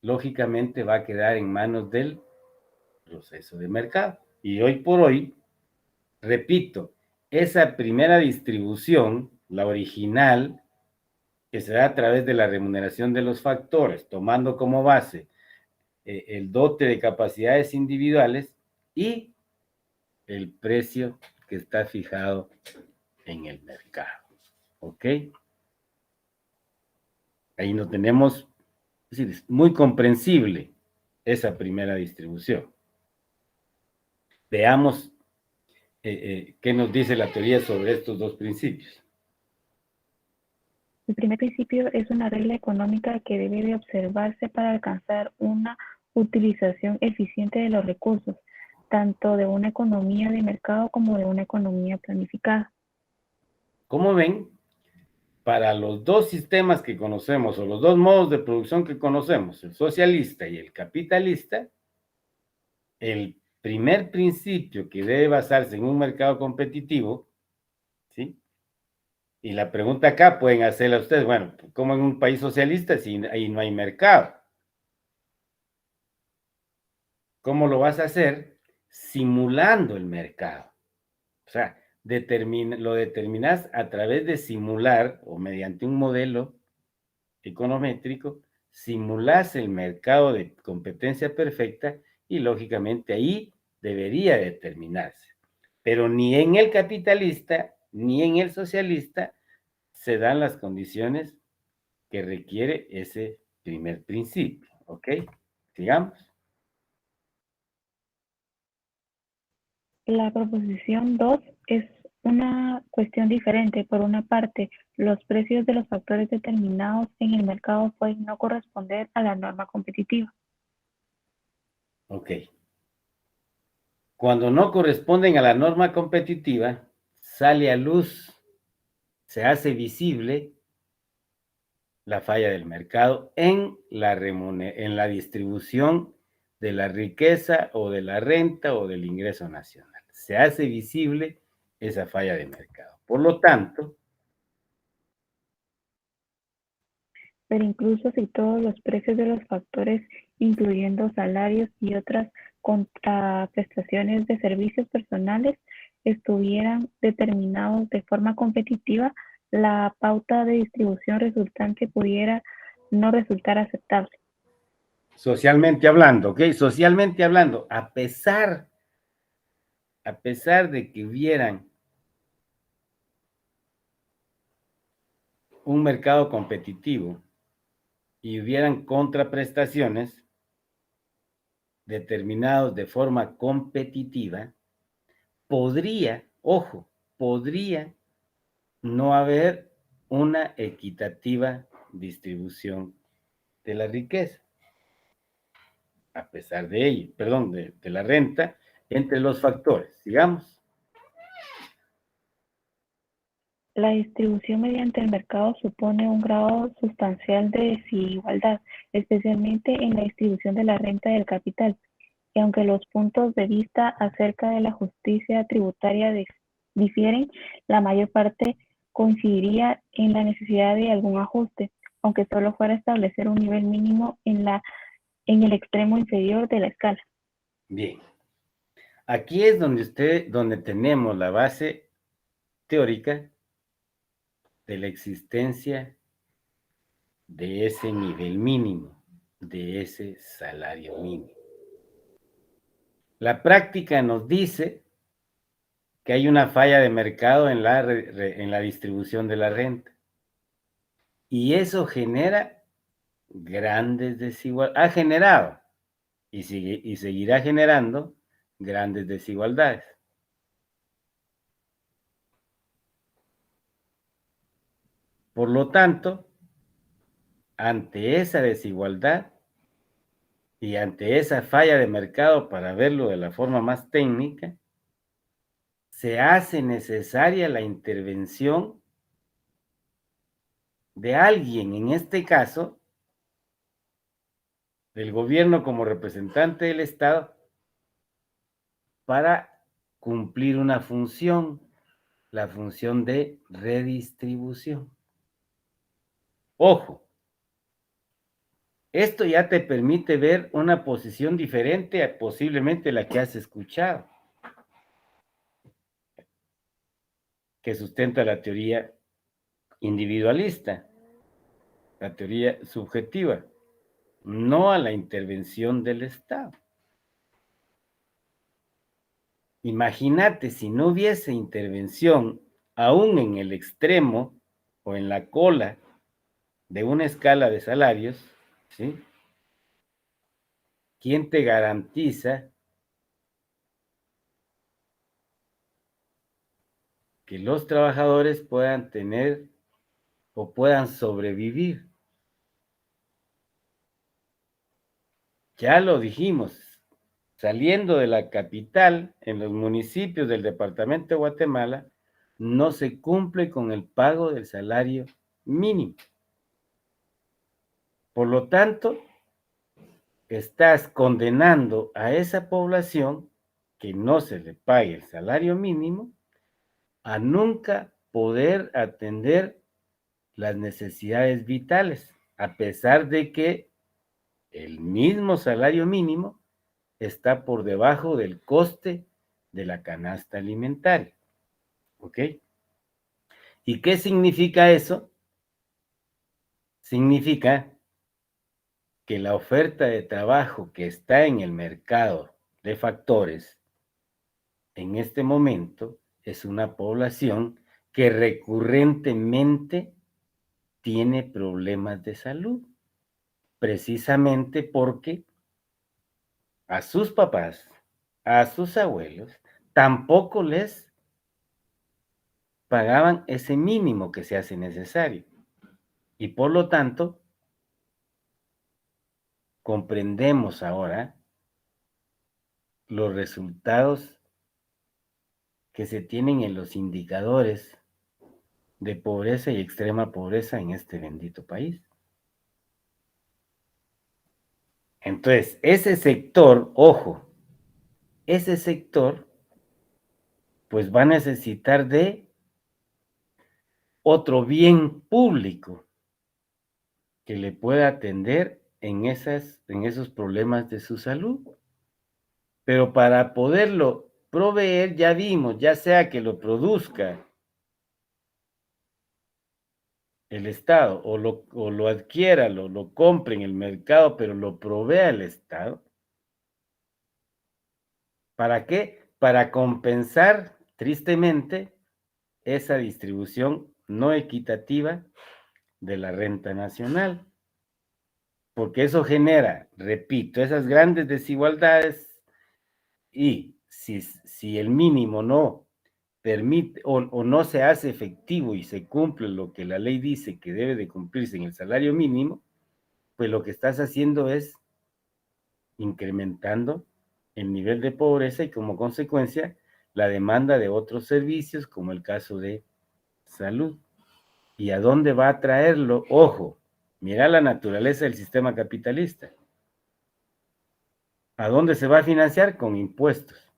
lógicamente, va a quedar en manos del proceso de mercado. Y hoy por hoy, repito, esa primera distribución, la original, que se da a través de la remuneración de los factores, tomando como base el dote de capacidades individuales y el precio que está fijado en el mercado. ¿Ok? Ahí no tenemos, es decir, es muy comprensible esa primera distribución. Veamos qué nos dice la teoría sobre estos dos principios. El primer principio es una regla económica que debe de observarse para alcanzar una utilización eficiente de los recursos, tanto de una economía de mercado como de una economía planificada. Como ven, para los dos sistemas que conocemos o los dos modos de producción que conocemos, el socialista y el capitalista, el primer principio que debe basarse en un mercado competitivo, ¿sí? Y la pregunta acá pueden hacerla ustedes, bueno, ¿cómo en un país socialista si ahí no hay mercado? ¿Cómo lo vas a hacer? Simulando el mercado. O sea, lo determinas a través de simular o mediante un modelo econométrico, simulas el mercado de competencia perfecta y lógicamente ahí debería determinarse. Pero ni en el capitalista ni en el socialista se dan las condiciones que requiere ese primer principio. ¿Ok? Sigamos. La proposición 2 es una cuestión diferente. Por una parte, los precios de los factores determinados en el mercado pueden no corresponder a la norma competitiva. Ok. Cuando no corresponden a la norma competitiva, sale a luz, se hace visible la falla del mercado en la distribución de la riqueza o de la renta o del ingreso nacional. Se hace visible esa falla de mercado. Por lo tanto, Pero incluso si todos los precios de los factores, incluyendo salarios y otras contraprestaciones de servicios personales, estuvieran determinados de forma competitiva, la pauta de distribución resultante pudiera no resultar aceptable. socialmente hablando, ¿ok? Socialmente hablando, a pesar de que hubieran un mercado competitivo y hubieran contraprestaciones determinados de forma competitiva, podría, ojo, podría no haber una equitativa distribución de la riqueza, a pesar de ello, perdón, de la renta, entre los factores. Sigamos. La distribución mediante el mercado supone un grado sustancial de desigualdad, especialmente en la distribución de la renta del capital, y aunque los puntos de vista acerca de la justicia tributaria difieren, la mayor parte coincidiría en la necesidad de algún ajuste, aunque solo fuera establecer un nivel mínimo en el extremo inferior de la escala. Bien. Aquí es donde tenemos la base teórica de la existencia de ese nivel mínimo, de ese salario mínimo. La práctica nos dice que hay una falla de mercado en la distribución de la renta. Y eso genera grandes desigualdades. Ha generado y seguirá generando grandes desigualdades. Por lo tanto, ante esa desigualdad y ante esa falla de mercado, para verlo de la forma más técnica, se hace necesaria la intervención de alguien, en este caso, del gobierno como representante del Estado, para cumplir una función, la función de redistribución. Ojo, esto ya te permite ver una posición diferente a posiblemente la que has escuchado, que sustenta la teoría individualista, la teoría subjetiva, no a la intervención del Estado. Imagínate si no hubiese intervención, aún en el extremo o en la cola de una escala de salarios, ¿sí? ¿Quién te garantiza que los trabajadores puedan tener o puedan sobrevivir? Ya lo dijimos, saliendo de la capital, en los municipios del departamento de Guatemala, no se cumple con el pago del salario mínimo. Por lo tanto, estás condenando a esa población que no se le pague el salario mínimo a nunca poder atender las necesidades vitales, a pesar de que el mismo salario mínimo está por debajo del coste de la canasta alimentaria. ¿Ok? ¿Y qué significa eso? Significa que la oferta de trabajo que está en el mercado de factores en este momento es una población que recurrentemente tiene problemas de salud, precisamente porque a sus papás, a sus abuelos, tampoco les pagaban ese mínimo que se hace necesario. Y por lo tanto, comprendemos ahora los resultados que se tienen en los indicadores de pobreza y extrema pobreza en este bendito país. Entonces, ese sector, ojo, ese sector, pues va a necesitar de otro bien público que le pueda atender en esos problemas de su salud. Pero para poderlo proveer, ya vimos, ya sea que lo produzca el Estado o lo adquiera, lo compre en el mercado, pero lo provea el Estado. ¿Para qué? Para compensar, tristemente, esa distribución no equitativa de la renta nacional. Porque eso genera, repito, esas grandes desigualdades y si el mínimo no permite o no se hace efectivo y se cumple lo que la ley dice que debe de cumplirse en el salario mínimo, pues lo que estás haciendo es incrementando el nivel de pobreza y como consecuencia la demanda de otros servicios como el caso de salud. ¿Y a dónde va a traerlo? Ojo, mira la naturaleza del sistema capitalista. ¿A dónde se va a financiar? Con impuestos.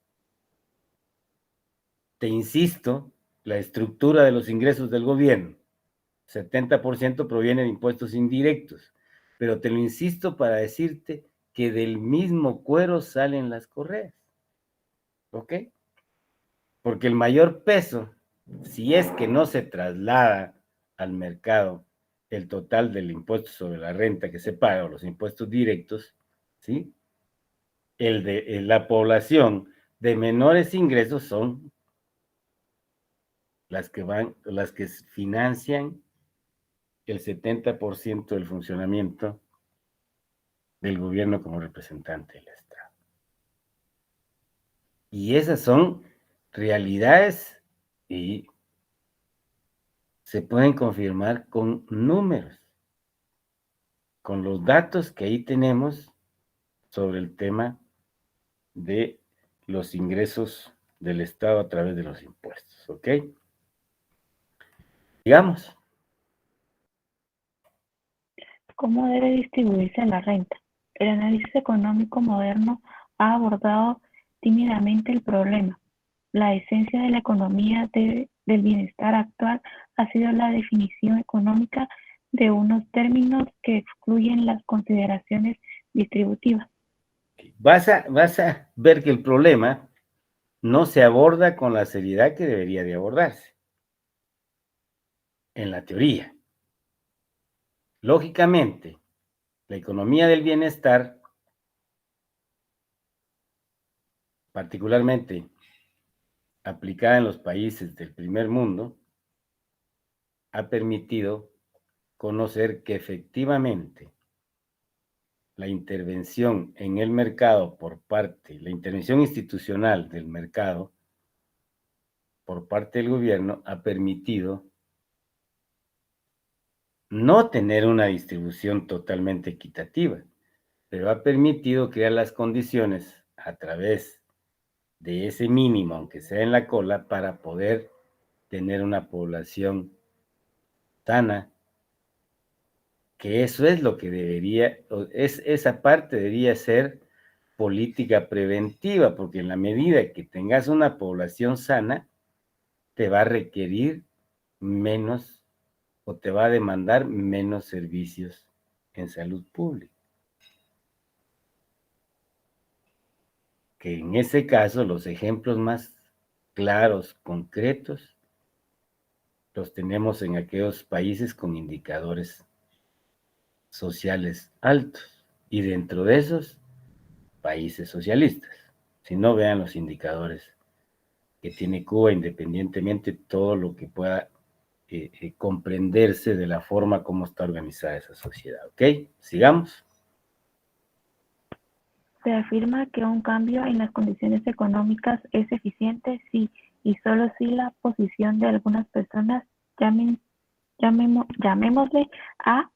Te insisto, la estructura de los ingresos del gobierno, 70% proviene de impuestos indirectos, pero te lo insisto para decirte que del mismo cuero salen las correas, ¿ok? Porque el mayor peso, si es que no se traslada al mercado el total del impuesto sobre la renta que se paga o los impuestos directos, ¿sí? La población de menores ingresos son las que financian el 70% del funcionamiento del gobierno como representante del Estado. Y esas son realidades y se pueden confirmar con números, con los datos que ahí tenemos sobre el tema de los ingresos del Estado a través de los impuestos, ¿ok? Digamos. ¿Cómo debe distribuirse la renta? El análisis económico moderno ha abordado tímidamente el problema. La esencia de la economía del bienestar actual ha sido la definición económica de unos términos que excluyen las consideraciones distributivas. Vas a ver que el problema no se aborda con la seriedad que debería de abordarse en la teoría. Lógicamente, la economía del bienestar, particularmente aplicada en los países del primer mundo, ha permitido conocer que efectivamente la intervención en el mercado la intervención institucional del mercado por parte del gobierno ha permitido no tener una distribución totalmente equitativa, pero ha permitido crear las condiciones a través de ese mínimo, aunque sea en la cola, para poder tener una población sana, que eso es lo que esa parte debería ser política preventiva, porque en la medida que tengas una población sana, te va a requerir menos o te va a demandar menos servicios en salud pública. Que en ese caso los ejemplos más claros, concretos, los tenemos en aquellos países con indicadores sociales altos y dentro de esos países socialistas. Si no, vean los indicadores que tiene Cuba, independientemente de todo lo que pueda comprenderse de la forma como está organizada esa sociedad. ¿Ok? Sigamos. Se afirma que un cambio en las condiciones económicas es eficiente si y solo si la posición de algunas personas, llamémosle A,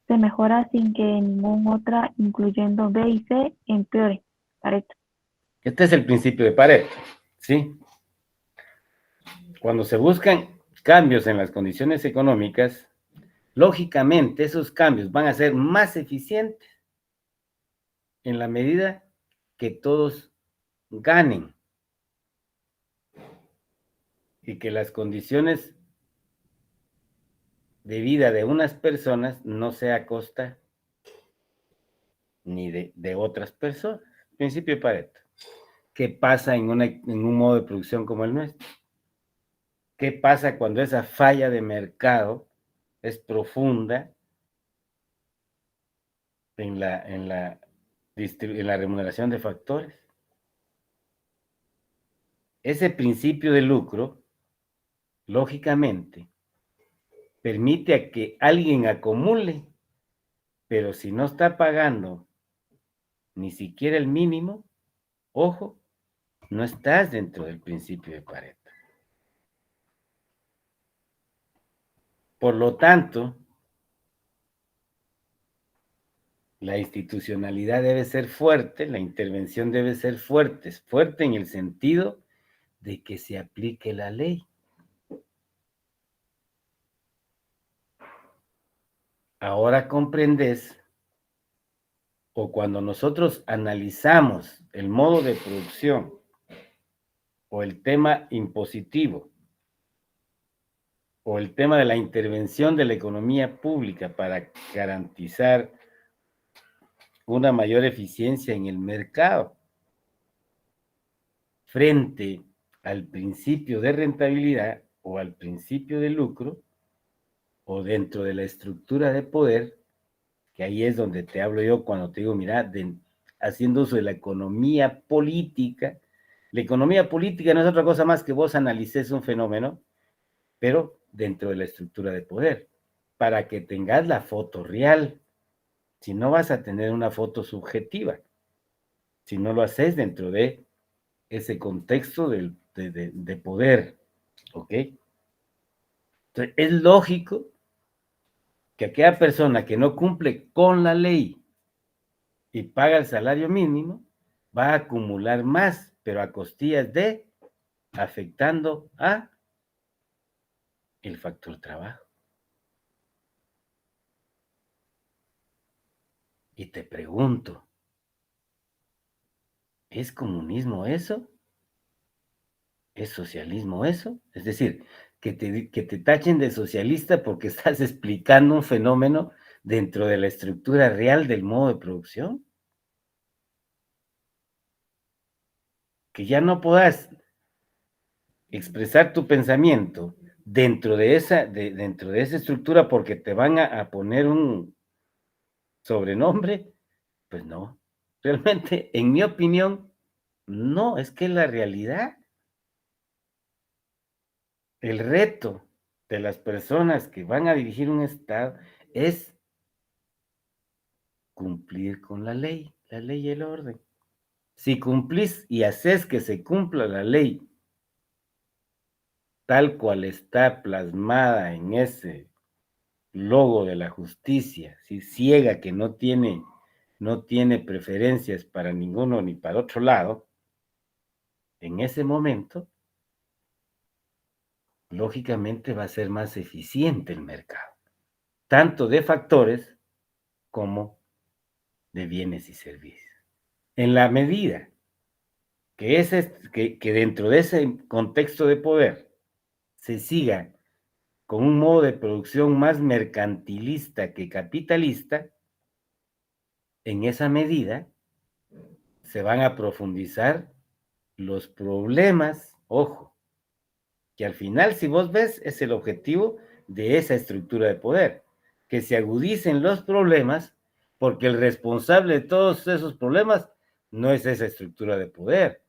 se mejora sin que ninguna otra, incluyendo B y C, empeore. Pareto. Este es el principio de Pareto, ¿sí? Cuando se buscan cambios en las condiciones económicas, lógicamente esos cambios van a ser más eficientes en la medida que todos ganen y que las condiciones de vida de unas personas no sea a costa ni de otras personas. Principio de Pareto. ¿Qué pasa en un modo de producción como el nuestro? ¿Qué pasa cuando esa falla de mercado es profunda en la remuneración de factores? Ese principio de lucro, lógicamente, permite a que alguien acumule, pero si no está pagando ni siquiera el mínimo, ojo, no estás dentro del principio de Pareto. Por lo tanto, la institucionalidad debe ser fuerte, la intervención debe ser fuerte, fuerte en el sentido de que se aplique la ley. Ahora comprendes, o cuando nosotros analizamos el modo de producción o el tema impositivo o el tema de la intervención de la economía pública para garantizar una mayor eficiencia en el mercado frente al principio de rentabilidad o al principio de lucro, o dentro de la estructura de poder, que ahí es donde te hablo yo cuando te digo, mira, haciendo uso de la economía política. La economía política no es otra cosa más que vos analices un fenómeno, pero dentro de la estructura de poder, para que tengas la foto real. Si no vas a tener una foto subjetiva, si no lo haces dentro de ese contexto de poder, ¿ok? Entonces, es lógico que aquella persona que no cumple con la ley y paga el salario mínimo, va a acumular más, pero a costillas de afectando a el factor trabajo. Y te pregunto, ¿es comunismo eso? ¿Es socialismo eso? Es decir, que te tachen de socialista porque estás explicando un fenómeno dentro de la estructura real del modo de producción. Que ya no puedas expresar tu pensamiento dentro de esa estructura porque te van a poner un sobrenombre, pues no. Realmente, en mi opinión, no, es que la realidad, el reto de las personas que van a dirigir un Estado es cumplir con la ley y el orden. Si cumplís y haces que se cumpla la ley tal cual está plasmada en ese logo de la justicia, ¿sí? Ciega, que no tiene preferencias para ninguno ni para otro lado, en ese momento, lógicamente va a ser más eficiente el mercado, tanto de factores como de bienes y servicios. En la medida que dentro de ese contexto de poder se siga con un modo de producción más mercantilista que capitalista, en esa medida se van a profundizar los problemas, ojo, que al final, si vos ves, es el objetivo de esa estructura de poder, que se agudicen los problemas, porque el responsable de todos esos problemas no es esa estructura de poder.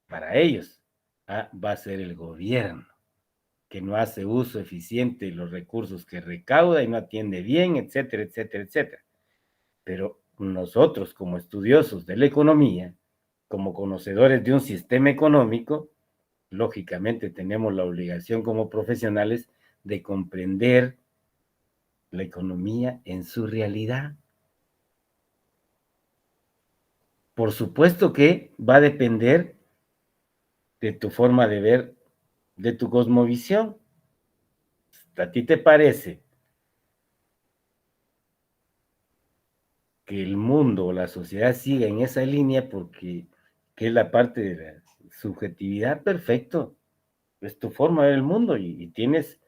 Para ellos, va a ser el gobierno, que no hace uso eficiente de los recursos que recauda y no atiende bien, etcétera, etcétera, etcétera. Pero nosotros, como estudiosos de la economía, como conocedores de un sistema económico, lógicamente tenemos la obligación como profesionales de comprender la economía en su realidad. Por supuesto que va a depender de tu forma de ver, de tu cosmovisión. ¿A ti te parece que el mundo o la sociedad siga en esa línea porque que es la parte de la subjetividad? Perfecto, es tu forma de ver el mundo y tienes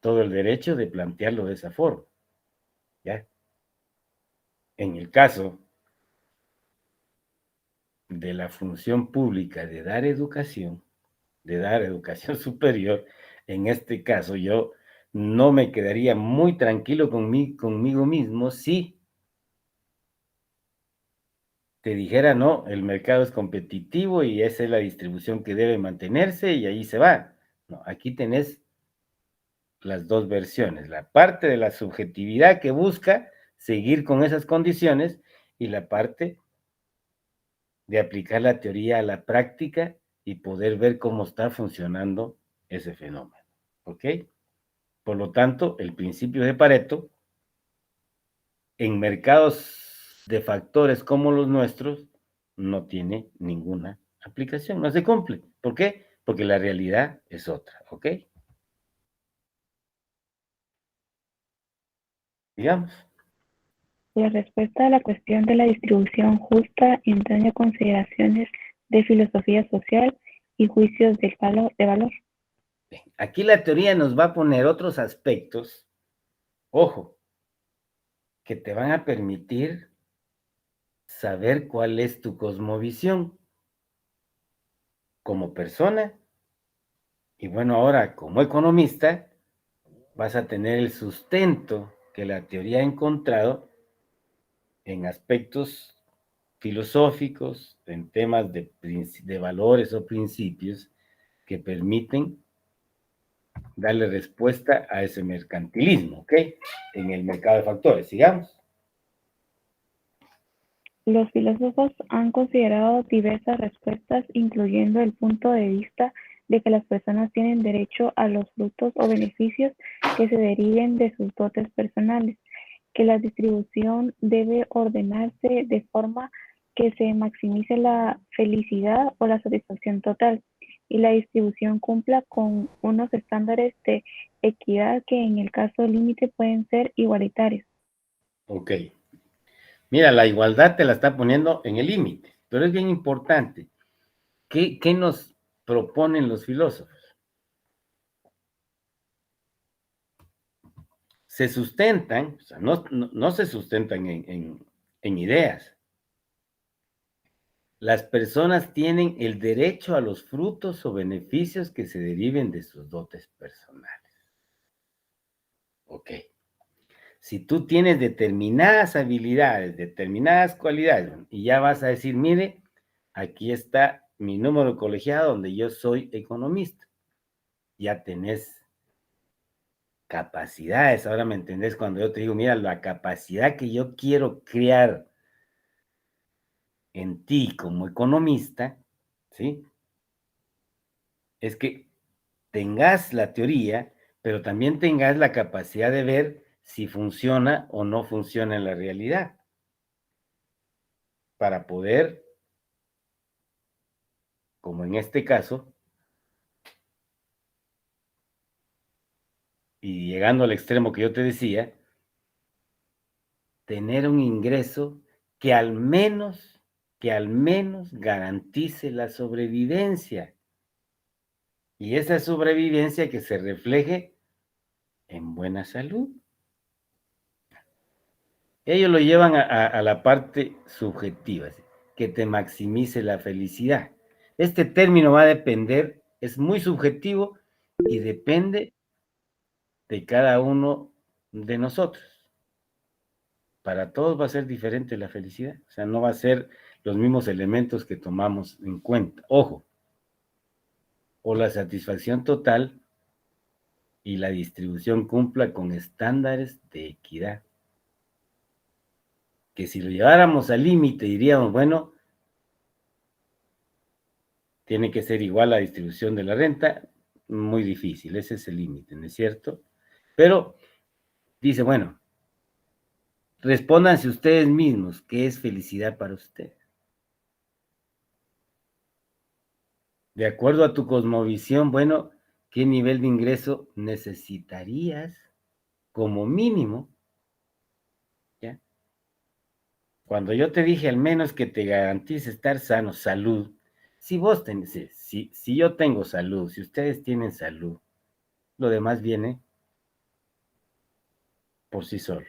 todo el derecho de plantearlo de esa forma, ¿ya? En el caso de la función pública de dar educación superior, en este caso yo no me quedaría muy tranquilo conmigo mismo si te dijera, no, el mercado es competitivo y esa es la distribución que debe mantenerse y ahí se va. No, aquí tenés las dos versiones, la parte de la subjetividad que busca seguir con esas condiciones y la parte de aplicar la teoría a la práctica y poder ver cómo está funcionando ese fenómeno, ¿ok? Por lo tanto, el principio de Pareto, en mercados de factores como los nuestros, no tiene ninguna aplicación, no se cumple. ¿Por qué? Porque la realidad es otra, ¿ok? Digamos. La respuesta a la cuestión de la distribución justa entraña consideraciones de filosofía social y juicios de valor. Aquí la teoría nos va a poner otros aspectos, ojo, que te van a permitir saber cuál es tu cosmovisión como persona y bueno, ahora como economista, vas a tener el sustento que la teoría ha encontrado en aspectos filosóficos, en temas de valores o principios que permiten darle respuesta a ese mercantilismo, ¿ok? En el mercado de factores, sigamos. Los filósofos han considerado diversas respuestas, incluyendo el punto de vista de que las personas tienen derecho a los frutos o beneficios que se deriven de sus dotes personales, que la distribución debe ordenarse de forma que se maximice la felicidad o la satisfacción total, y la distribución cumpla con unos estándares de equidad que en el caso límite pueden ser igualitarios. Ok. Mira, la igualdad te la está poniendo en el límite, pero es bien importante. ¿Qué nos proponen los filósofos? Se sustentan, o sea, no se sustentan en ideas. Las personas tienen el derecho a los frutos o beneficios que se deriven de sus dotes personales. Ok. Si tú tienes determinadas habilidades, determinadas cualidades, y ya vas a decir, mire, aquí está mi número colegiado donde yo soy economista. Ya tenés capacidades, ahora me entendés cuando yo te digo, mira, la capacidad que yo quiero crear en ti como economista, ¿sí? Es que tengas la teoría, pero también tengas la capacidad de ver si funciona o no funciona en la realidad, para poder, como en este caso, y llegando al extremo que yo te decía, tener un ingreso que al menos garantice la sobrevivencia. Y esa sobrevivencia que se refleje en buena salud. Ellos lo llevan a la parte subjetiva, que te maximice la felicidad. Este término va a depender, es muy subjetivo y depende de cada uno de nosotros. Para todos va a ser diferente la felicidad, o sea, no va a ser los mismos elementos que tomamos en cuenta. Ojo, o la satisfacción total y la distribución cumpla con estándares de equidad. Que si lo lleváramos al límite diríamos, bueno, tiene que ser igual la distribución de la renta, muy difícil, ese es el límite, ¿no es cierto? Pero dice, bueno, respóndanse ustedes mismos, ¿qué es felicidad para ustedes? De acuerdo a tu cosmovisión, bueno, ¿qué nivel de ingreso necesitarías como mínimo? ¿Ya? Cuando yo te dije al menos que te garantice estar sano, salud, si vos tenés, si yo tengo salud, si ustedes tienen salud, lo demás viene por sí solo.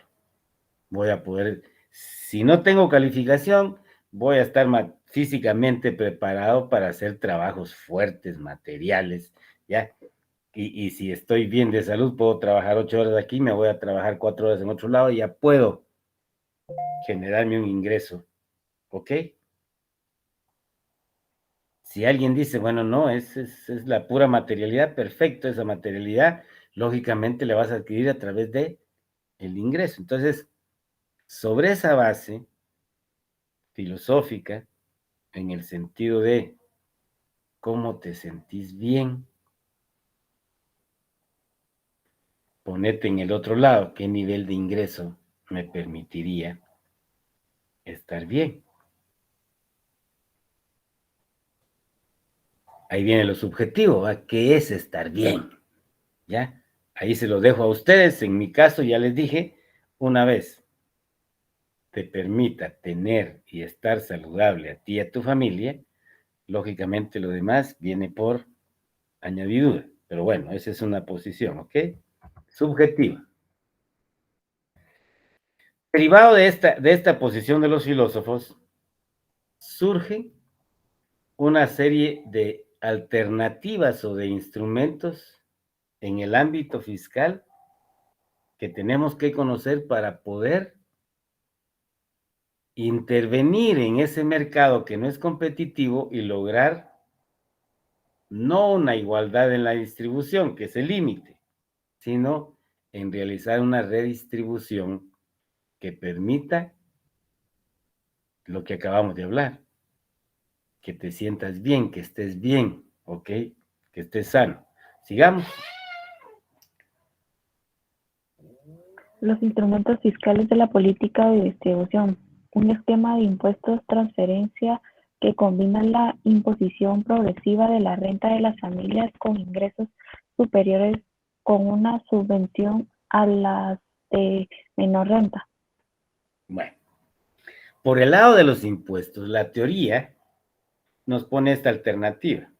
Voy a poder, si no tengo calificación, voy a estar físicamente preparado para hacer trabajos fuertes, materiales, ¿ya? Y si estoy bien de salud, puedo trabajar 8 horas aquí, me voy a trabajar 4 horas en otro lado y ya puedo generarme un ingreso, ¿ok? Si alguien dice, bueno, no, es la pura materialidad, perfecto, esa materialidad, lógicamente le vas a adquirir a través de el ingreso. Entonces, sobre esa base filosófica, en el sentido de cómo te sentís bien, ponete en el otro lado, qué nivel de ingreso me permitiría estar bien. Ahí viene lo subjetivo, ¿va? ¿Qué es estar bien? ¿Ya? Ahí se lo dejo a ustedes. En mi caso, ya les dije, una vez te permita tener y estar saludable a ti y a tu familia, lógicamente lo demás viene por añadidura. Pero bueno, esa es una posición, ¿ok? Subjetiva. Derivado de esta posición de los filósofos, surge una serie de alternativas o de instrumentos en el ámbito fiscal que tenemos que conocer para poder intervenir en ese mercado que no es competitivo y lograr no una igualdad en la distribución, que es el límite, sino en realizar una redistribución que permita lo que acabamos de hablar, que te sientas bien, que estés bien, ¿ok? Que estés sano. Sigamos. Los instrumentos fiscales de la política de distribución. Un esquema de impuestos transferencia que combina la imposición progresiva de la renta de las familias con ingresos superiores con una subvención a las de menor renta. Bueno, por el lado de los impuestos, la teoría nos pone esta alternativa.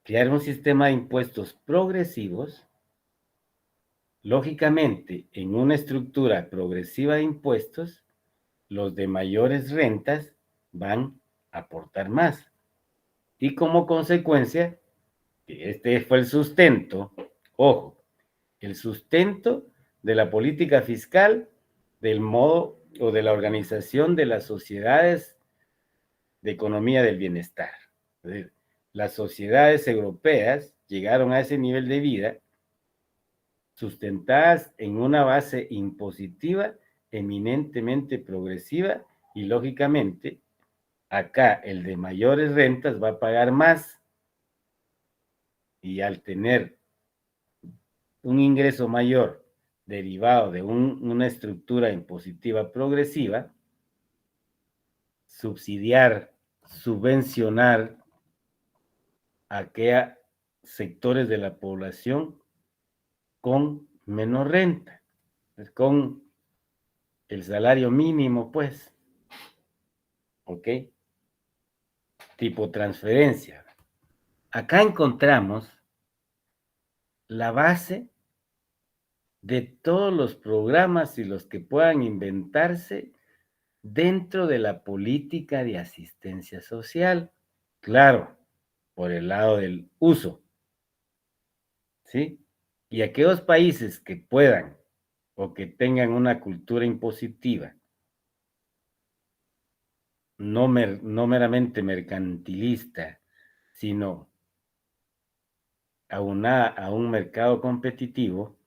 Crear un sistema de impuestos progresivos, lógicamente, en una estructura progresiva de impuestos, los de mayores rentas van a aportar más. Y como consecuencia, este fue el sustento, ojo, el sustento de la política fiscal, del modo o de la organización de las sociedades de economía del bienestar. Es decir, las sociedades europeas llegaron a ese nivel de vida sustentadas en una base impositiva eminentemente progresiva y lógicamente acá el de mayores rentas va a pagar más y al tener un ingreso mayor derivado de una estructura impositiva progresiva, subsidiar, subvencionar a aquellos sectores de la población con menor renta, con el salario mínimo, pues, ¿ok? Tipo transferencia. Acá encontramos la base de todos los programas y los que puedan inventarse dentro de la política de asistencia social. Claro, por el lado del uso, ¿sí? Y aquellos países que puedan o que tengan una cultura impositiva, no meramente mercantilista, sino aunada a un mercado competitivo,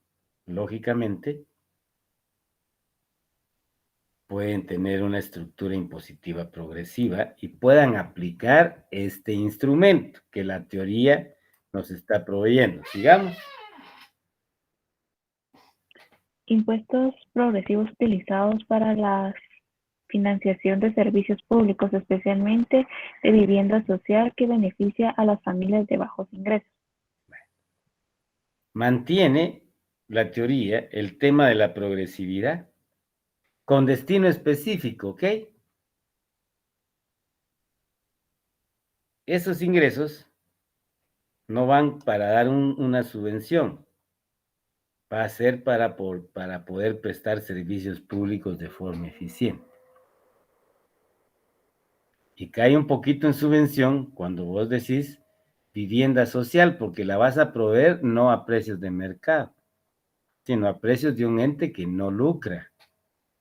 lógicamente, pueden tener una estructura impositiva progresiva y puedan aplicar este instrumento que la teoría nos está proveyendo. Sigamos. Impuestos progresivos utilizados para la financiación de servicios públicos, especialmente de vivienda social que beneficia a las familias de bajos ingresos. Mantiene la teoría el tema de la progresividad con destino específico, ¿ok? Esos ingresos no van para dar una subvención, va a ser para poder prestar servicios públicos de forma eficiente. Y cae un poquito en subvención cuando vos decís vivienda social, porque la vas a proveer no a precios de mercado, sino a precios de un ente que no lucra,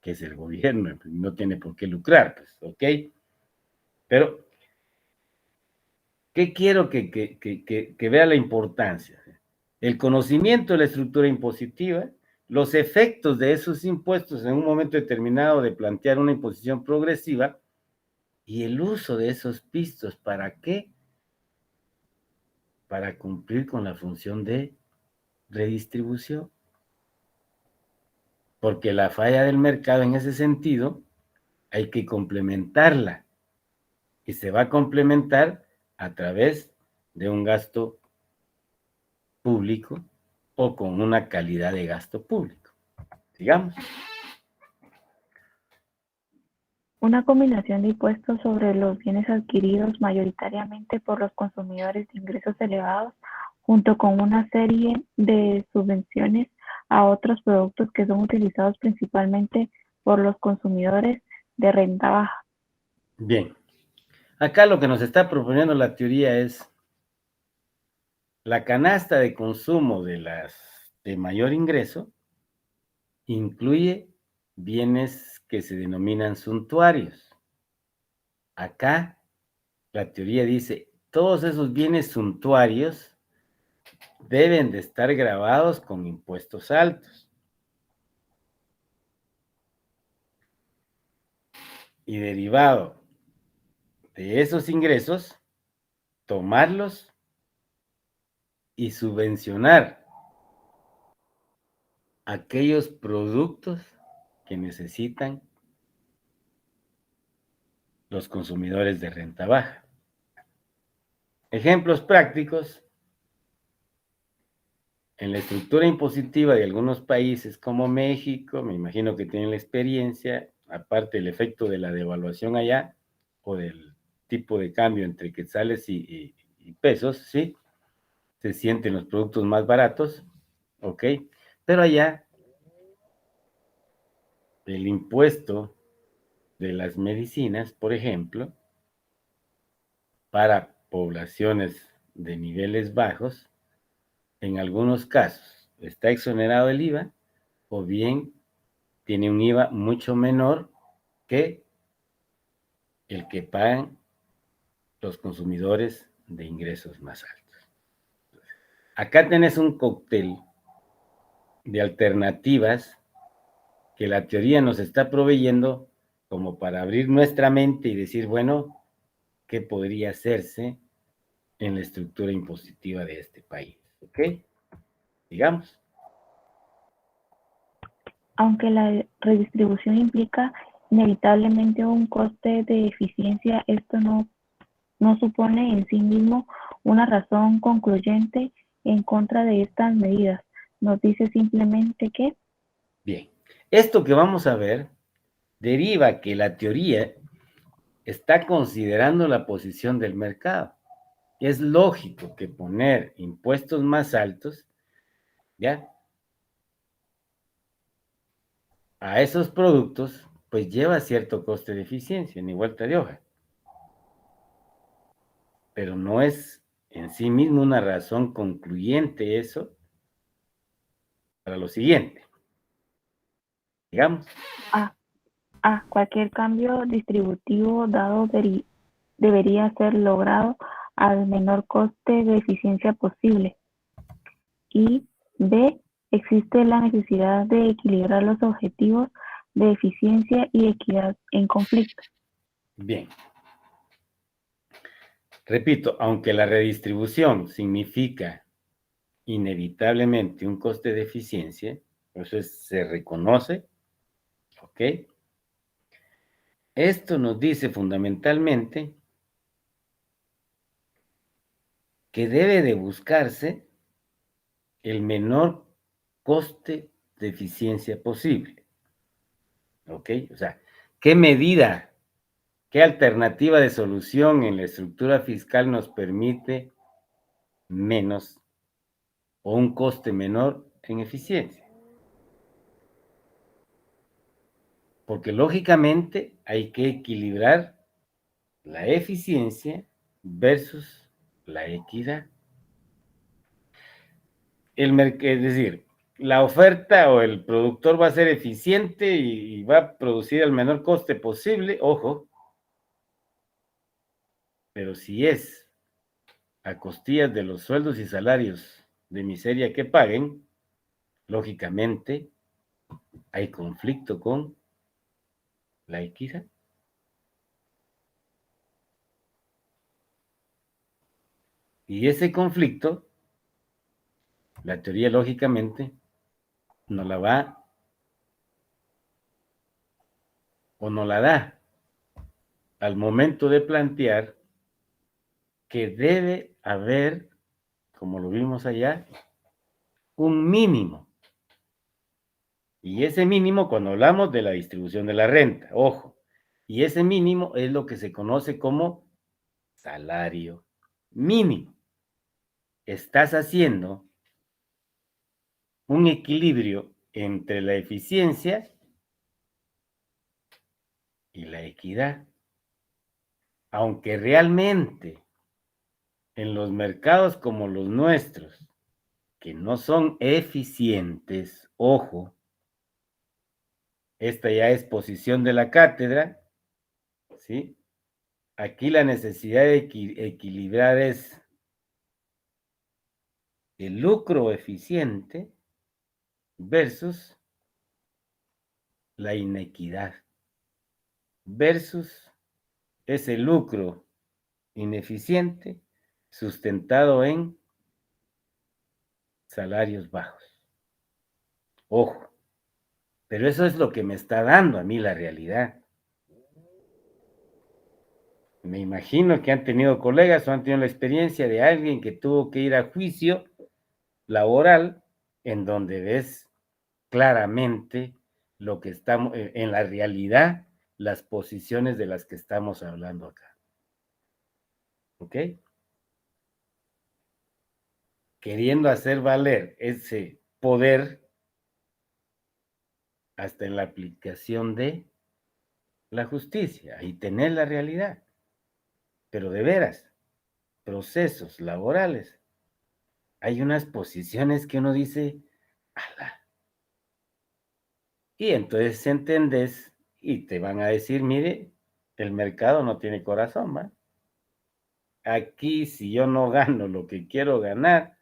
que es el gobierno, no tiene por qué lucrar, pues, ¿ok? Pero, ¿qué quiero que vea la importancia? El conocimiento de la estructura impositiva, los efectos de esos impuestos en un momento determinado de plantear una imposición progresiva y el uso de esos pistos, ¿para qué? Para cumplir con la función de redistribución. Porque la falla del mercado en ese sentido hay que complementarla y se va a complementar a través de un gasto público o con una calidad de gasto público. Sigamos. Una combinación de impuestos sobre los bienes adquiridos mayoritariamente por los consumidores de ingresos elevados, junto con una serie de subvenciones a otros productos que son utilizados principalmente por los consumidores de renta baja. Bien. Acá lo que nos está proponiendo la teoría es la canasta de consumo de las de mayor ingreso incluye bienes que se denominan suntuarios. Acá la teoría dice, todos esos bienes suntuarios deben de estar gravados con impuestos altos. Y derivado de esos ingresos, tomarlos y subvencionar aquellos productos que necesitan los consumidores de renta baja. Ejemplos prácticos. En la estructura impositiva de algunos países como México, me imagino que tienen la experiencia, aparte del efecto de la devaluación allá, o del tipo de cambio entre quetzales y pesos, ¿sí? Se sienten los productos más baratos, ¿ok? Pero allá, el impuesto de las medicinas, por ejemplo, para poblaciones de niveles bajos, en algunos casos está exonerado el IVA, o bien tiene un IVA mucho menor que el que pagan los consumidores de ingresos más altos. Acá tenés un cóctel de alternativas que la teoría nos está proveyendo como para abrir nuestra mente y decir, bueno, ¿qué podría hacerse en la estructura impositiva de este país? ¿Ok? Digamos. Aunque la redistribución implica inevitablemente un coste de eficiencia, esto no supone en sí mismo una razón concluyente en contra de estas medidas. Nos dice simplemente que Bien, esto que vamos a ver deriva que la teoría está considerando la posición del mercado. Es lógico que poner impuestos más altos, ¿ya? A esos productos, pues lleva cierto coste de eficiencia, en vuelta de hoja. Pero no es en sí mismo una razón concluyente eso para lo siguiente. Digamos. cualquier cambio distributivo dado debería ser logrado al menor coste de eficiencia posible. Y B, existe la necesidad de equilibrar los objetivos de eficiencia y equidad en conflicto. Bien. Repito, aunque la redistribución significa inevitablemente un coste de eficiencia, eso se reconoce, ¿ok? Esto nos dice fundamentalmente que debe de buscarse el menor coste de eficiencia posible, ¿ok? O sea, ¿qué medida, qué alternativa de solución en la estructura fiscal nos permite menos o un coste menor en eficiencia? Porque lógicamente hay que equilibrar la eficiencia versus la equidad. Es decir, la oferta o el productor va a ser eficiente y va a producir al menor coste posible, ojo, pero si es a costillas de los sueldos y salarios de miseria que paguen, lógicamente hay conflicto con la equidad. Y ese conflicto, la teoría lógicamente no la va o no la da al momento de plantear que debe haber, como lo vimos allá, un mínimo. Y ese mínimo, cuando hablamos de la distribución de la renta, ojo, y ese mínimo es lo que se conoce como salario mínimo. Estás haciendo un equilibrio entre la eficiencia y la equidad. Aunque realmente en los mercados como los nuestros, que no son eficientes, ojo, esta ya es posición de la cátedra, ¿sí? Aquí la necesidad de equilibrar es el lucro eficiente versus la inequidad, versus ese lucro ineficiente sustentado en salarios bajos. Ojo, pero eso es lo que me está dando a mí la realidad. Me imagino que han tenido colegas o han tenido la experiencia de alguien que tuvo que ir a juicio laboral en donde ves claramente lo que estamos, en la realidad, las posiciones de las que estamos hablando acá. ¿Ok? Queriendo hacer valer ese poder hasta en la aplicación de la justicia y tener la realidad. Pero de veras, procesos laborales, hay unas posiciones que uno dice, ala. Y entonces entendés y te van a decir, mire, el mercado no tiene corazón, ¿va? Aquí, si yo no gano lo que quiero ganar,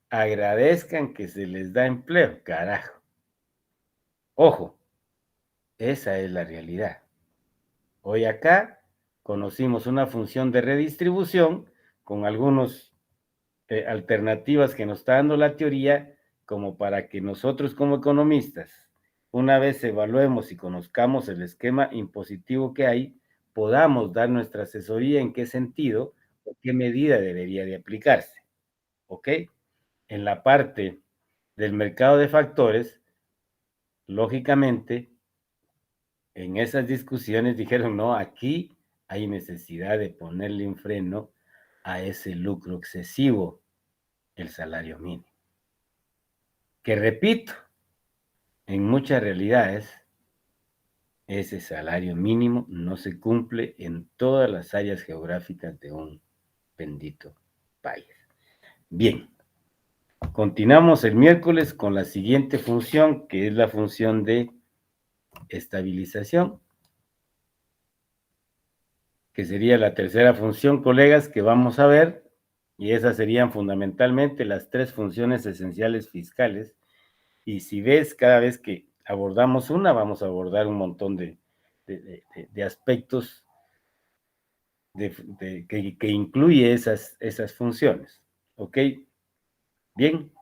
agradezcan que se les da empleo, carajo. Ojo, esa es la realidad. Hoy acá conocimos una función de redistribución con algunas alternativas que nos está dando la teoría, como para que nosotros como economistas, una vez evaluemos y conozcamos el esquema impositivo que hay, podamos dar nuestra asesoría en qué sentido o qué medida debería de aplicarse. ¿Ok? En la parte del mercado de factores, lógicamente, en esas discusiones dijeron, no, aquí hay necesidad de ponerle un freno a ese lucro excesivo, el salario mínimo. Que repito, en muchas realidades, ese salario mínimo no se cumple en todas las áreas geográficas de un bendito país. Bien, continuamos el miércoles con la siguiente función, que es la función de estabilización, que sería la tercera función, colegas, que vamos a ver, y esas serían fundamentalmente las tres funciones esenciales fiscales. Y si ves, cada vez que abordamos una, vamos a abordar un montón de aspectos que incluye esas funciones. ¿Ok? Bien,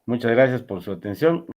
muchas gracias por su atención.